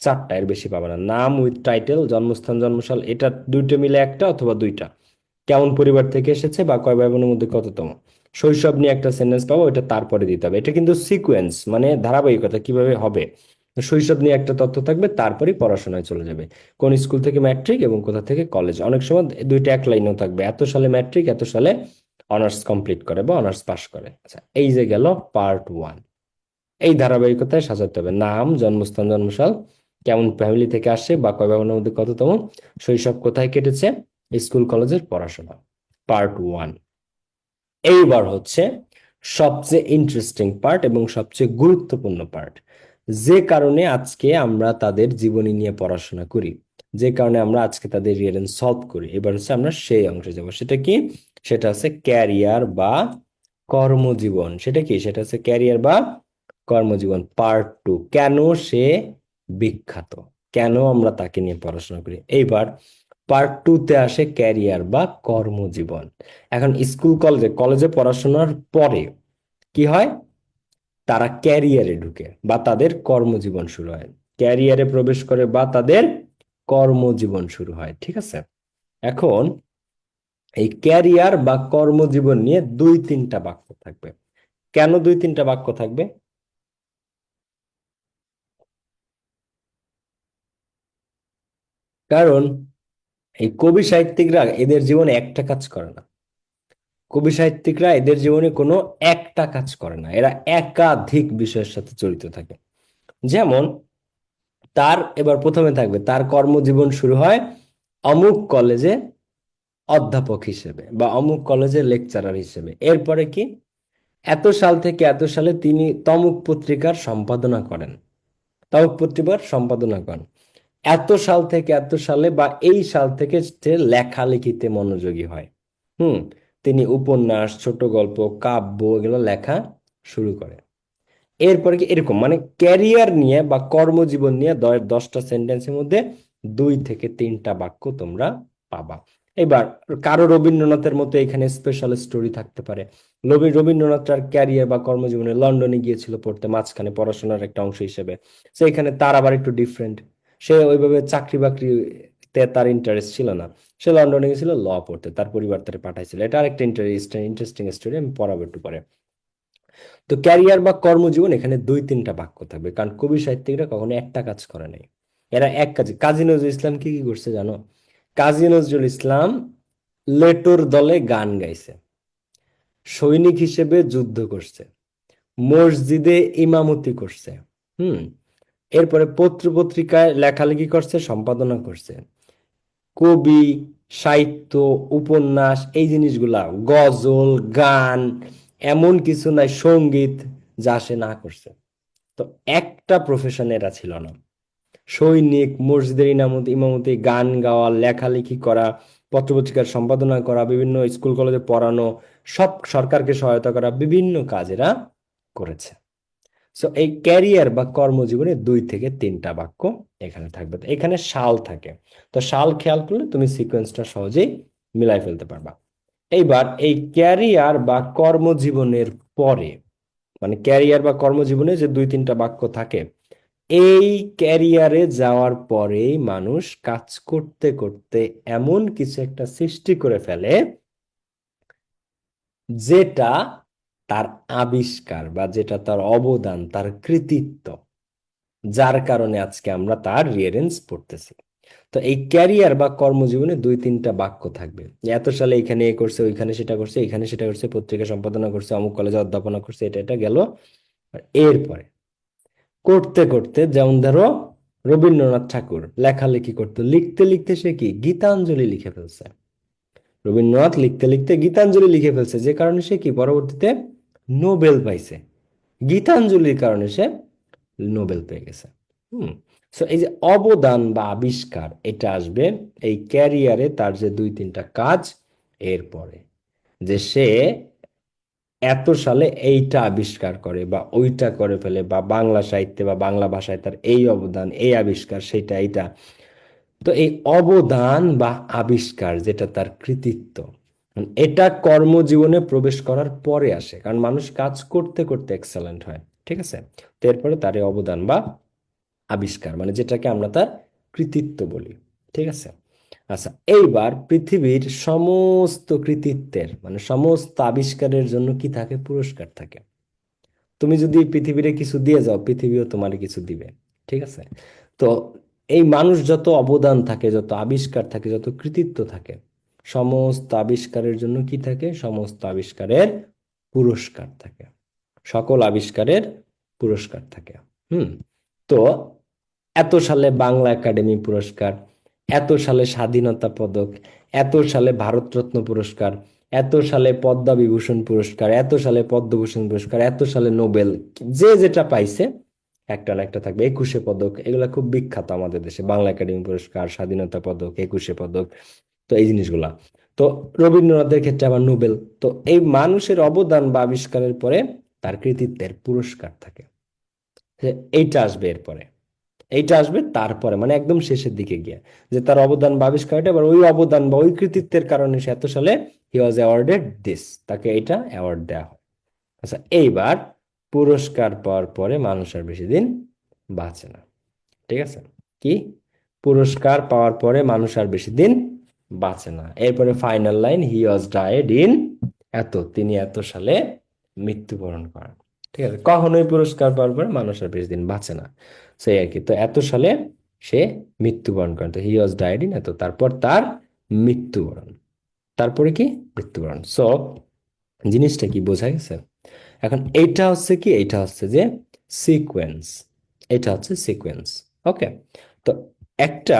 4টা, এর বেশি পাবে না। নাম উইথ টাইটেল, জন্মস্থান জন্মসাল, এটা দুইটা মিলে একটা অথবা দুইটা, কেমন পরিবার থেকে এসেছে বা কয় ভাই বোনের মধ্যে কততম, শৈশব নিয়ে একটা সেন্টেন্স পাবো, এটা তারপরে দিতে হবে। এটা কিন্তু সিকোয়েন্স, মানে ধারাবাহিকতা কিভাবে হবে। শৈশব নিয়ে একটা তথ্য থাকবে, তারপরেই পড়াশোনায় চলে যাবে, কোন স্কুল থেকে ম্যাট্রিক এবং কোথা থেকে কলেজ। অনেক সময় দুইটা এক লাইনেও থাকবে, এত সালে ম্যাট্রিক, এত সালে অনার্স কমপ্লিট করে বা অনার্স পাস করে। আচ্ছা, এই যে গেল পার্ট 1। এই ধারাবাহিকতায় সাজাতে হবে, নাম, জন্মস্থান জন্মসাল, কেমন ফ্যামিলি থেকে আসে বা কয় ভাই বোনের মধ্যে কততম, শৈশব কোথায় কেটেছে, স্কুল কলেজের পড়াশোনা। পার্ট 1। এইবার হচ্ছে সবচেয়ে ইন্টারেস্টিং পার্ট এবং সবচেয়ে গুরুত্বপূর্ণ পার্ট, যে কারণে আজকে আমরা তাদের জীবনী নিয়ে পড়াশোনা করি, যে কারণে আমরা আজকে তাদের রিয়েলেন্স সলভ করি। এবার হচ্ছে আমরা সেই অংশে যাব। সেটা কি? সেটা হচ্ছে ক্যারিয়ার বা কর্মজীবন। সেটা কি? সেটা হচ্ছে ক্যারিয়ার বা কর্মজীবন। পার্ট 2, কেন সে বিখ্যাত, কেন আমরা তাকে নিয়ে পড়াশোনা করি। এইবার পার্ট 2-তে আসে ক্যারিয়ার বা কর্মজীবন। এখন স্কুল কলেজে কলেজে পড়াশোনার পরে কি হয়, তারা ক্যারিয়ারে ঢুকে বা তাদের কর্মজীবন শুরু হয়, ক্যারিয়ারে প্রবেশ করে বা তাদের কর্মজীবন শুরু হয়, ঠিক আছে। এখন এই ক্যারিয়ার বা কর্মজীবন নিয়ে 2-3টা বাক্য থাকবে। কেন 2-3টা বাক্য থাকবে? কারণ এই কবি সাহিত্যিকরা এদের জীবনে একটা কাজ করে না, কবি সাহিত্যিকরা এদের জীবনে কোনো একটা কাজ করে না, এরা একাধিক বিষয়ের সাথে জড়িত থাকে। যেমন তার এবার প্রথমে থাকবে তার কর্মজীবন শুরু হয় অমুক কলেজে অধ্যাপক হিসেবে বা অমুক কলেজে লেকচারার হিসেবে। এরপরে কি, এত সাল থেকে এত সালে তিনি তমুক পত্রিকার সম্পাদনা করেন, তমুক পত্রিকার সম্পাদনা করেন। এত সাল থেকে এত সালে বা এই সাল থেকে সে লেখালেখিতে মনোযোগী হয়। হুম, তিনি উপন্যাস, ছোট গল্প, কাব্য এগুলো লেখা শুরু করে। এরপরে কি এরকম মানে ক্যারিয়ার নিয়ে বা কর্মজীবন নিয়ে 10টা সেন্টেন্সের মধ্যে 2 থেকে 3টা বাক্য তোমরা পাবা। এবার কারো রবীন্দ্রনাথের মতো এখানে স্পেশাল স্টোরি থাকতে পারে। রবীন্দ্রনাথ তার ক্যারিয়ার বা কর্মজীবনে লন্ডনে গিয়েছিল পড়তে, মাঝখানে পড়াশোনার একটা অংশ হিসেবে। সেখানে তার আবার একটু ডিফারেন্ট, সে ওইভাবে চাকরি বাকরিতে তার ইন্টারেস্ট ছিল না, সে লন্ডনে গেছিল ল পড়তে, তার পরিবার তাকে পাঠাইছিল। এটা আরেকটা ইন্টারেস্টিং স্টোরি, আমি পড়াবো একটু পরে। তো ক্যারিয়ার বা কর্মজীবন এখানে 2-3টা বাক্য থাকবে, কারণ কবি সাহিত্যিকরা কখনো একটা কাজ করে নাই, এরা এক কাজে। কাজী নজরুল ইসলাম কি কি করছে জানো? কাজী নজরুল ইসলাম লেটোর দলে গান গাইছে, সৈনিক হিসেবে যুদ্ধ করছে, মসজিদে ইমামতি করছে। হুম, এরপরে পত্র পত্রিকায় লেখালেখি করছে, সম্পাদনা করছে, কবি, সাহিত্য, উপন্যাস, এই জিনিসগুলা, গজল, গান, এমন কিছু নাই সঙ্গীত যা সে না করছে। তো একটা প্রফেশন এরা ছিল না। সৈনিক, মসজিদের ইমামতি, গান গাওয়া, লেখালেখি করা, পত্রপত্রিকার সম্পাদনা করা, বিভিন্ন স্কুল কলেজে পড়ানো, সব সরকারকে সহায়তা করা, বিভিন্ন কাজ এরা করেছে। সো এই ক্যারিয়ার বা কর্মজীবনে 2 থেকে 3টা বাক্য এখানে থাকবে। তো এখানে সাল থাকে, তো সাল খেয়াল করলে তুমি সিকোয়েন্সটা সহজেই মিলাই ফেলতে পারবা। এইবার এই ক্যারিয়ার বা কর্মজীবনের পরে, মানে ক্যারিয়ার বা কর্মজীবনে যে 2-3টা বাক্য থাকে, এই ক্যারিয়ারে যাওয়ার পরেই মানুষ কাজ করতে করতে এমন কিছু একটা সৃষ্টি করে ফেলে যেটা তার আবিষ্কার বা যেটা তার অবদান, তার কৃতিত্ব, যার কারণে আজকে আমরা তার রিয়ারেন্স পড়তেছি। তো এই ক্যারিয়ার বা কর্মজীবনে 2-3টা বাক্য থাকবে। এত সালে এখানে এ করছে, ওইখানে সেটা করছে, এখানে সেটা করছে, পত্রিকা সম্পাদনা করছে, অমুক কলেজে অধ্যাপনা করছে, এটা এটা গেল। আর এরপরে করতে করতে, যেমন ধরো রবীন্দ্রনাথ ঠাকুর লেখালেখি করতো, লিখতে লিখতে সে কি গীতাঞ্জলি লিখে ফেলছে। রবীন্দ্রনাথ লিখতে লিখতে গীতাঞ্জলি লিখে ফেলছে, যে কারণে সে কি পরবর্তীতে নোবেল পাইছে। গীতাঞ্জলির কারণে সে নোবেল পেয়ে গেছে। হুম, সো এই যে অবদান বা আবিষ্কার, এটা আসবে এই ক্যারিয়ারে তার যে 2-3টা কাজ এরপরে, যে সে এত সালে এইটা আবিষ্কার করে বা ওইটা করে ফেলে, বা বাংলা সাহিত্যে বা বাংলা ভাষায় তার এই অবদান, এই আবিষ্কার, সেটা এইটা। তো এই অবদান বা আবিষ্কার যেটা তার কৃতিত্ব, এটা কর্মজীবনে প্রবেশ করার পরে আসে, কারণ মানুষ কাজ করতে করতে এক্সেলেন্ট হয়, ঠিক আছে। তো এরপরে তার এই অবদান বা আবিষ্কার, মানে যেটাকে আমরা তার কৃতিত্ব বলি, ঠিক আছে। আচ্ছা, এইবার পৃথিবীর সমস্ত কৃতিত্বের মানে সমস্ত আবিষ্কারের জন্য কি থাকে? পুরস্কার থাকে। তুমি যদি পৃথিবীরে কিছু দিয়ে যাও, পৃথিবীও তোমার কিছু দিবে, ঠিক আছে। তো এই মানুষ যত অবদান থাকে, যত আবিষ্কার থাকে, যত কৃতিত্ব থাকে, সমস্ত আবিষ্কারের জন্য কি থাকে? সমস্ত আবিষ্কারের পুরস্কার থাকে, সকল আবিষ্কারের পুরস্কার থাকে। হুম, তো এত সালে বাংলা একাডেমি পুরস্কার, এত সালে স্বাধীনতা পদক, এত সালে ভারতরত্ন পুরস্কার, এত সালে পদ্মা বিভূষণ পুরস্কার, এত সালে পদ্মভূষণ পুরস্কার, এত সালে নোবেল, যে যেটা পাইছে একটা না একটা থাকবে। 21শে পদক, এগুলা খুব বিখ্যাত আমাদের দেশে, বাংলা একাডেমি পুরস্কার, স্বাধীনতা পদক, 21শে পদক, তো এই জিনিসগুলা। তো রবীন্দ্রনাথের ক্ষেত্রে আবার নোবেল। তো এই মানুষের অবদান বা আবিষ্কারের পরে তার কৃতিত্বের পুরস্কার থাকে, এইটা আসবে এরপরে। এইটা আসবে তারপরে, মানে একদম শেষের দিকে গিয়ে, যে তার অবদান বা আবিষ্কারটা, এবার ওই অবদান বা ওই কৃতিত্বের কারণে সে এত সালে হি ওয়াজ অ্যাওয়ার্ডেড দিস, তাকে এটা অ্যাওয়ার্ড দেওয়া হয়। আচ্ছা, এইবার পুরস্কার পাওয়ার পরে মানুষ আর বেশি দিন বাঁচে না। ঠিক আছে, কি পুরস্কার পাওয়ার পরে মানুষ আর বেশি দিন বাঁচে না। এরপরে final line, he was died in এত, তিনি এত সালে মৃত্যুবরণ করেন। ঠিক আছে, কখনোই পুরস্কার পাওয়ার পরে মানুষ আর বেশি দিন বাঁচে না, সেই আর কি। তো এত সালে সে মৃত্যুবরণ করেন, তো হি ওয়াজ ডায়েড ইন এত, তারপর তার মৃত্যুবরণ, তারপরে কি মৃত্যুবরণ। সো জিনিসটা কি বোঝা গেছে? এখন এইটা হচ্ছে কি, এইটা হচ্ছে যে সিকোয়েন্স, এটা হচ্ছে সিকোয়েন্স। ওকে, তো একটা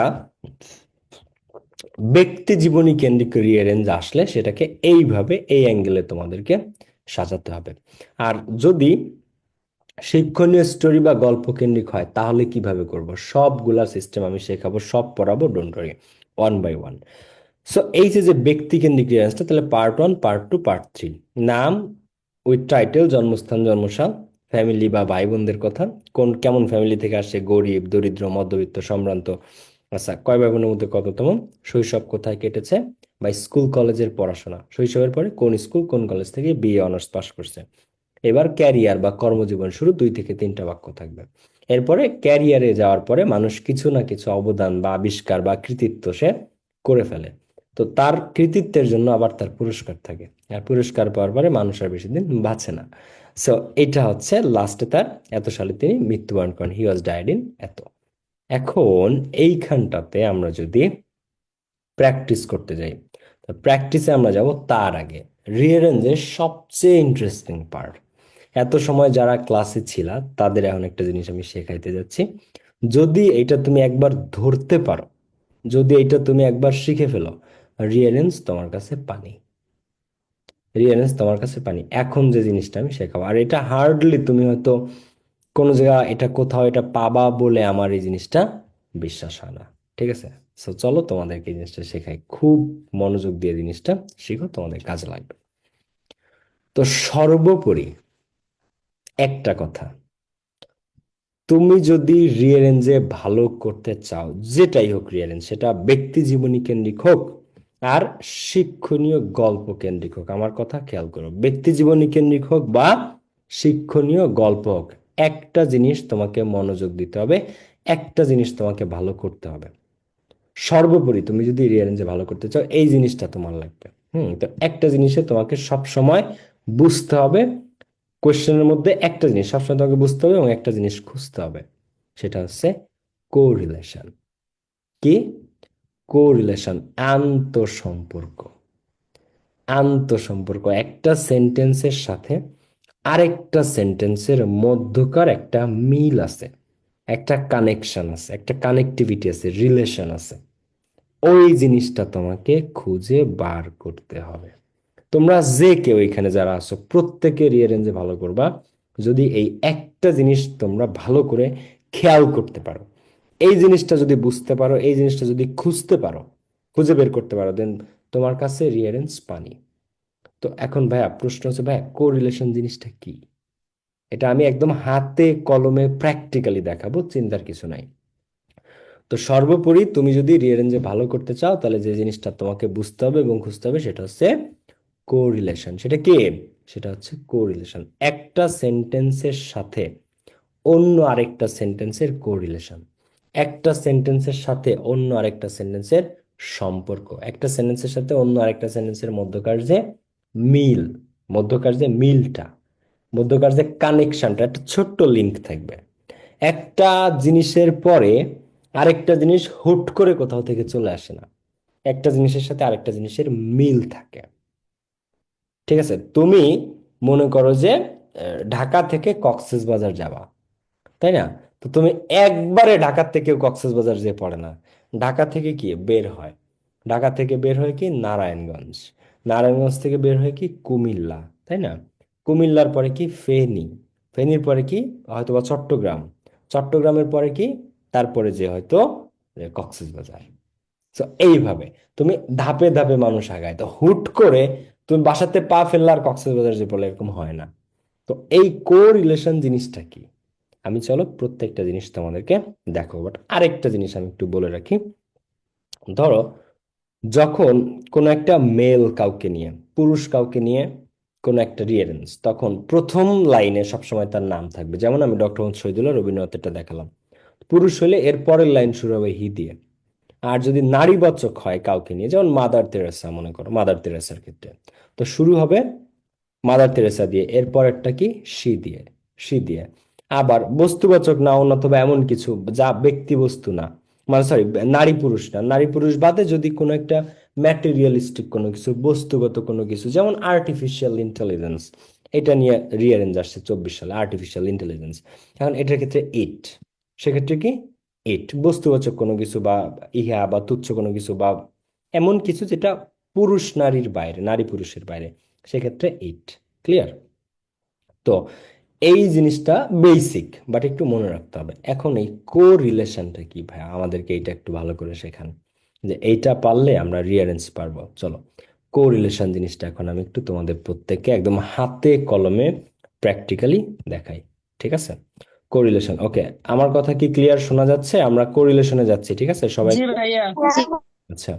ব্যক্তি জীবনী কেন্দ্রিক রিয়ারেঞ্জ আসলে সেটাকে এইভাবে, এই অ্যাঙ্গেলে তোমাদেরকে সাজাতে হবে। আর যদি শিক্ষণীয় স্টোরি বা গল্প কেন্দ্রিক হয় তাহলে কিভাবে করব, সবগুলা সিস্টেম আমি শেখাবো, সব পড়াবো, don't worry, one by one. So এই যে যে ব্যক্তি কেন্দ্রিক রিয়ারেঞ্জটা, তাহলে part one, part two, part three. নাম উইথ টাইটেল, জন্মস্থান, জন্মসাল, ফ্যামিলি বা ভাই বোনদের কথা, কোন কেমন ফ্যামিলি থেকে আসে, গরিব, দরিদ্র, মধ্যবিত্ত, সম্ভ্রান্ত। আচ্ছা, কয় ভাই বোনের মধ্যে কততম, শৈশব কোথায় কেটেছে, বা স্কুল কলেজের পড়াশোনা, শৈশবের পরে কোন স্কুল কোন কলেজ থেকে বিএ অনার্স পাস করছে। এবার ক্যারিয়ার বা কর্মজীবন শুরু, 2 থেকে 3টা বাক্য থাকবে। এরপরে ক্যারিয়ারে যাওয়ার পরে মানুষ কিছু না কিছু অবদান বা আবিষ্কার বা কৃতিত্ব সে করে ফেলে, তো তার কৃতিত্বের জন্য আবার তার পুরস্কার থাকে, আর পুরস্কার পাওয়ার পরে মানুষ আর বেশি দিন বাঁচে না। সো এটা হচ্ছে লাস্টে তার এত সালে তিনি মৃত্যুবরণ করেন, হি ওয়াজ ডাইড ইন এত। এখন এইখানটাতে আমরা যদি প্র্যাকটিস করতে যাই, তো প্র্যাকটিসে আমরা যাব তার আগে রিয়ারেঞ্জের সবচেয়ে ইন্টারেস্টিং পার্ট। এত সময় যারা ক্লাসে ছিল তাদের এখন একটা জিনিস আমি শেখাইতে যাচ্ছি। যদি এটা তুমি একবার ধরতে পারো, যদি এটা তুমি একবার শিখে ফেলো, রিয়ারেঞ্জ তোমার কাছে পানি, রিয়ারেঞ্জ তোমার কাছে পানি। এখন যে জিনিসটা আমি শেখাবো, আর এটা হার্ডলি তুমি হয়তো কোনো জায়গা এটা কোথাও এটা পাবা বলে আমার এই জিনিসটা বিশ্বাস হয় না। ঠিক আছে, সো চলো তোমাদেরকে এই জিনিসটা শেখাই, খুব মনোযোগ দিয়ে জিনিসটা শিখো, তোমাদের কাজে লাগবে। তো সর্বোপরি একটা কথা, তুমি যদি রিয়ারেঞ্জে ভালো করতে চাও, যেটাই হোক রিয়ারেঞ্জ, সেটা ব্যক্তি জীবনী কেন্দ্রিক হোক আর শিক্ষণীয় গল্প কেন্দ্রিক হোক, আমার কথা খেয়াল করো, ব্যক্তি জীবনী কেন্দ্রিক হোক বা শিক্ষণীয় গল্প হোক, একটা জিনিস তোমাকে মনোযোগ দিতে হবে, একটা জিনিস তোমাকে ভালো করতে হবে। সর্বোপরি তুমি যদি রিয়ারেঞ্জে ভালো করতে চাও, এই জিনিসটা তোমার লাগবে। তো একটা জিনিসে তোমাকে সব সময় বুঝতে হবে, কোশ্চেনের মধ্যে একটা জিনিস সবসময় তোমাকে বুঝতে হবে এবং একটা জিনিস খুঁজতে হবে, সেটা হচ্ছে কোরিলেশন। কি? কোরিলেশন, আন্তঃসম্পর্ক। আন্তঃসম্পর্ক, একটা সেন্টেন্সের সাথে আরেকটা সেন্টেন্সের মধ্যকার একটা মিল আছে, একটা কানেকশন আছে, একটা কানেক্টিভিটি আছে, রিলেশন আছে, ওই জিনিসটা তোমাকে খুঁজে বার করতে হবে। তোমরা যে কেউ এখানে যারা আছো প্রত্যেকে রিয়ারেঞ্জে ভালো করবা, যদি এই একটা জিনিস তোমরা ভালো করে খেয়াল করতে পারো, এই জিনিসটা যদি বুঝতে পারো, এই জিনিসটা যদি খুঁজতে পারো, খুঁজে বের করতে পারো, দেন তোমার কাছে রিয়ারেঞ্জ পানি। তো এখন ভাইয়া প্রশ্ন হচ্ছে, ভাইয়া কোরিলেশন জিনিসটা কি? এটা আমি একদম হাতে কলমে প্র্যাকটিক্যালি দেখাবো, চিন্তার কিছু নাই। তো সর্বোপরি তুমি যদি রিয়ারেঞ্জে ভালো করতে চাও, তাহলে যে জিনিসটা তোমাকে বুঝতে হবে এবং খুঁজতে হবে সেটা হচ্ছে কোরিলেশন। সেটা কি? সেটা হচ্ছে কোরিলেশন, একটা সেন্টেন্সের সাথে অন্য আরেকটা সেন্টেন্সের কোরিলেশন, একটা সেন্টেন্সের সাথে অন্য আরেকটা সেন্টেন্সের সম্পর্ক, একটা সেন্টেন্সের সাথে অন্য আরেকটা সেন্টেন্সের মধ্যকার যে মিল, মধ্যকার যে মিলটা, মধ্যকার যে কানেকশনটা, একটা ছোট্ট লিঙ্ক থাকবে। একটা জিনিসের পরে আরেকটা জিনিস হুট করে কোথাও থেকে চলে আসে না, একটা জিনিসের সাথে আরেকটা জিনিসের মিল থাকে। ঠিক আছে, তুমি মনে করো যে ঢাকা থেকে কক্সবাজার যাবা, তাই না? তো তুমি একবারে ঢাকা থেকে কক্সবাজার যে পড়ে না, ঢাকা থেকে কি বের হয়, ঢাকা থেকে বের হয় কি নারায়ণগঞ্জ, নারায়ণগঞ্জ থেকে বের হয় কি কুমিল্লা, তাই না? কুমিল্লার পরে কি ফেনী, ফেনীর পরে কি হয়তোবা চট্টগ্রাম, চট্টগ্রামের পরে কি তারপরে যে হয়তো কক্সবাজার। তো এইভাবে তুমি ধাপে ধাপে মানুষ আগায়, তো হুট করে তুমি বাসাতে পা ফেললে আর কক্সবাজার যে বলে এরকম হয় না। তো এই কো রিলেশন জিনিসটা কি? আমি চলো প্রত্যেকটা জিনিস তোমাদেরকে দেখো, বাট আরেকটা জিনিস আমি একটু বলে রাখি। ধরো যখন কোনো একটা মেল কাউকে নিয়ে, পুরুষ কাউকে নিয়ে কোনো একটা রিয়ারেন্স, তখন প্রথম লাইনে সবসময় তার নাম থাকবে। যেমন আমি ডক্টর মোহাম্মদ শহীদুল্লাহ রবীন্দ্রনাথেরটা দেখালাম, পুরুষ হলে এর পরের লাইন শুরু হবে হি দিয়ে। আর যদি নারীবাচক হয় কাউকে নিয়ে, যেমন মাদার তেরেসা, মনে করো মাদার তেরেসার ক্ষেত্রে, তো শুরু হবে মাদার তেরেসা দিয়ে, এরপরেরটা কি সি দিয়ে, সি দিয়ে। আবার বস্তুবাচক নাউন অথবা এমন কিছু যা ব্যক্তি বস্তু না, মানে সরি, নারী পুরুষ না, নারী পুরুষ বাদে যদি কোনো একটা ম্যাটেরিয়ালিস্টিক কোনো কিছু, বস্তুগত কোনো কিছু, যেমন আর্টিফিশিয়াল ইন্টেলিজেন্স, এটা নিয়ে রিয়ারেঞ্জ আসছে 24 সালে, আর্টিফিশিয়াল ইন্টেলিজেন্স। এখন এটার ক্ষেত্রে ইট, সেক্ষেত্রে কি ইট বস্তুবাচক কোনো কিছু, বা ইহা বা তুচ্ছ কোনো কিছু, বা এমন কিছু যেটা পুরুষ নারীর বাইরে, নারী পুরুষের বাইরে, সেক্ষেত্রে ইট। ক্লিয়ার? তো এই জিনিসটা বেসিক, বাট একটু মনে রাখতে হবে। এখন এই কো রিলেশনটা কি ভাই, আমাদেরকে এটা একটু ভালো করে শেখান, যে এইটা পারলে আমরা রিয়ারেন্স পারবো। চলো কো রিলেশন জিনিসটা এখন আমি একটু তোমাদের প্রত্যেককে একদম হাতে কলমে প্র্যাকটিক্যালি দেখাই। ঠিক আছে? কো রিলেশন, ওকে, আমার কথা কি ক্লিয়ার শোনা যাচ্ছে? আমরা কো রিলেশনে যাচ্ছি, ঠিক আছে সবাই? জি ভাইয়া। আচ্ছা,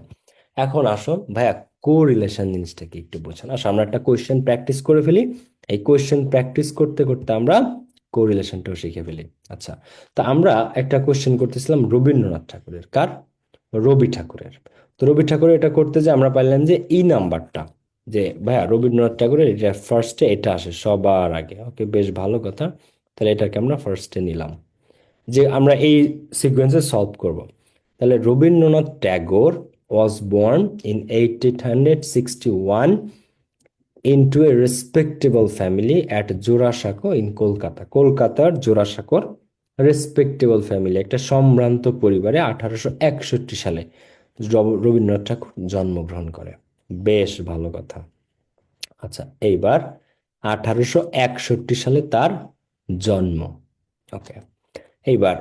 এখন আসো ভাইয়া, কো রিলেশন জিনিসটা কি একটু বোঝান। আসো আমরা একটা কোয়েশ্চেন প্র্যাকটিস করে ফেলি, এই কোয়েশ্চেন প্র্যাকটিস করতে করতে আমরা কো রিলেশনটাও শিখে ফেলি। আচ্ছা, তো আমরা একটা কোয়েশ্চেন করতেছিলাম রবীন্দ্রনাথ ঠাকুরের, কার? রবি ঠাকুরের। তো রবি ঠাকুরের এটা করতে যে আমরা পাইলাম যে ই নাম্বারটা, যে ভাইয়া রবীন্দ্রনাথ ঠাকুরের এটা ফার্স্টে এটা আসে সবার আগে। ওকে, বেশ ভালো কথা, তাহলে এটাকে আমরা ফার্স্টে নিলাম, যে আমরা এই সিকোয়েন্সে সলভ করব। তাহলে Rabindranath Tagore was born in 1861 into a respectable family at Jorasanko in Kolkata. কলকাতার জোড়াসাঁকোর রেসপেক্টেবল ফ্যামিলি, একটা সম্ভ্রান্ত পরিবারে 1861 সালে রবীন্দ্রনাথ ঠাকুর জন্মগ্রহণ করে। বেশ ভালো কথা। আচ্ছা, এইবার 1861 সালে তার জন্ম। ওকে, এইবার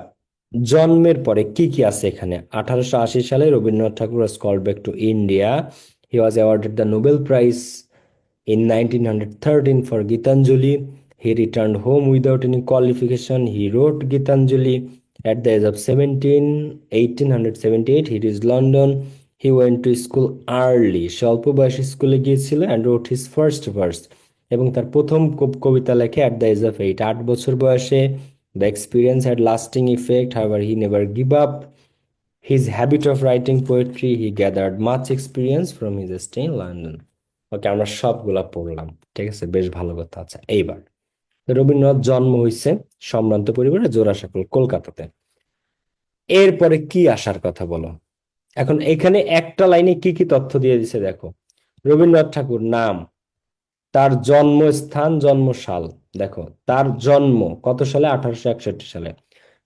জন্মের পরে কি কি আছে এখানে? 1880 সালে রবীন্দ্রনাথ ঠাকুর was called back to India. He was awarded the Nobel Prize in 1913 for Gitanjali. He returned home without any qualification. He wrote Gitanjali at the age of 17, 1878. He reached London. He went to school early. সে অল্প বয়সে স্কুলে গিয়েছিল and wrote his first verse. এবং তার প্রথম কবিতা লেখে at the age of 8, 8 বছর বয়সে। The experience had lasting effect. However, he never gave up his habit of writing poetry. He gathered much experience from his stay in London. ওকে, আমরা সবগুলা পড়লাম, ঠিক আছে, বেশ ভালো কথা। আচ্ছা, এইবার রবীন্দ্রনাথ জন্ম হয়েছে সম্ভ্রান্ত পরিবারে জোড়াসাঁকো কলকাতাতে। এরপরে কি আসার কথা বলো। এখন এখানে একটা লাইনে কি কি তথ্য দিয়ে দিছে দেখো। রবীন্দ্রনাথ ঠাকুর নাম, তার জন্মস্থান, জন্মসাল, দেখো তার জন্ম কত সালে, 1861 সালে।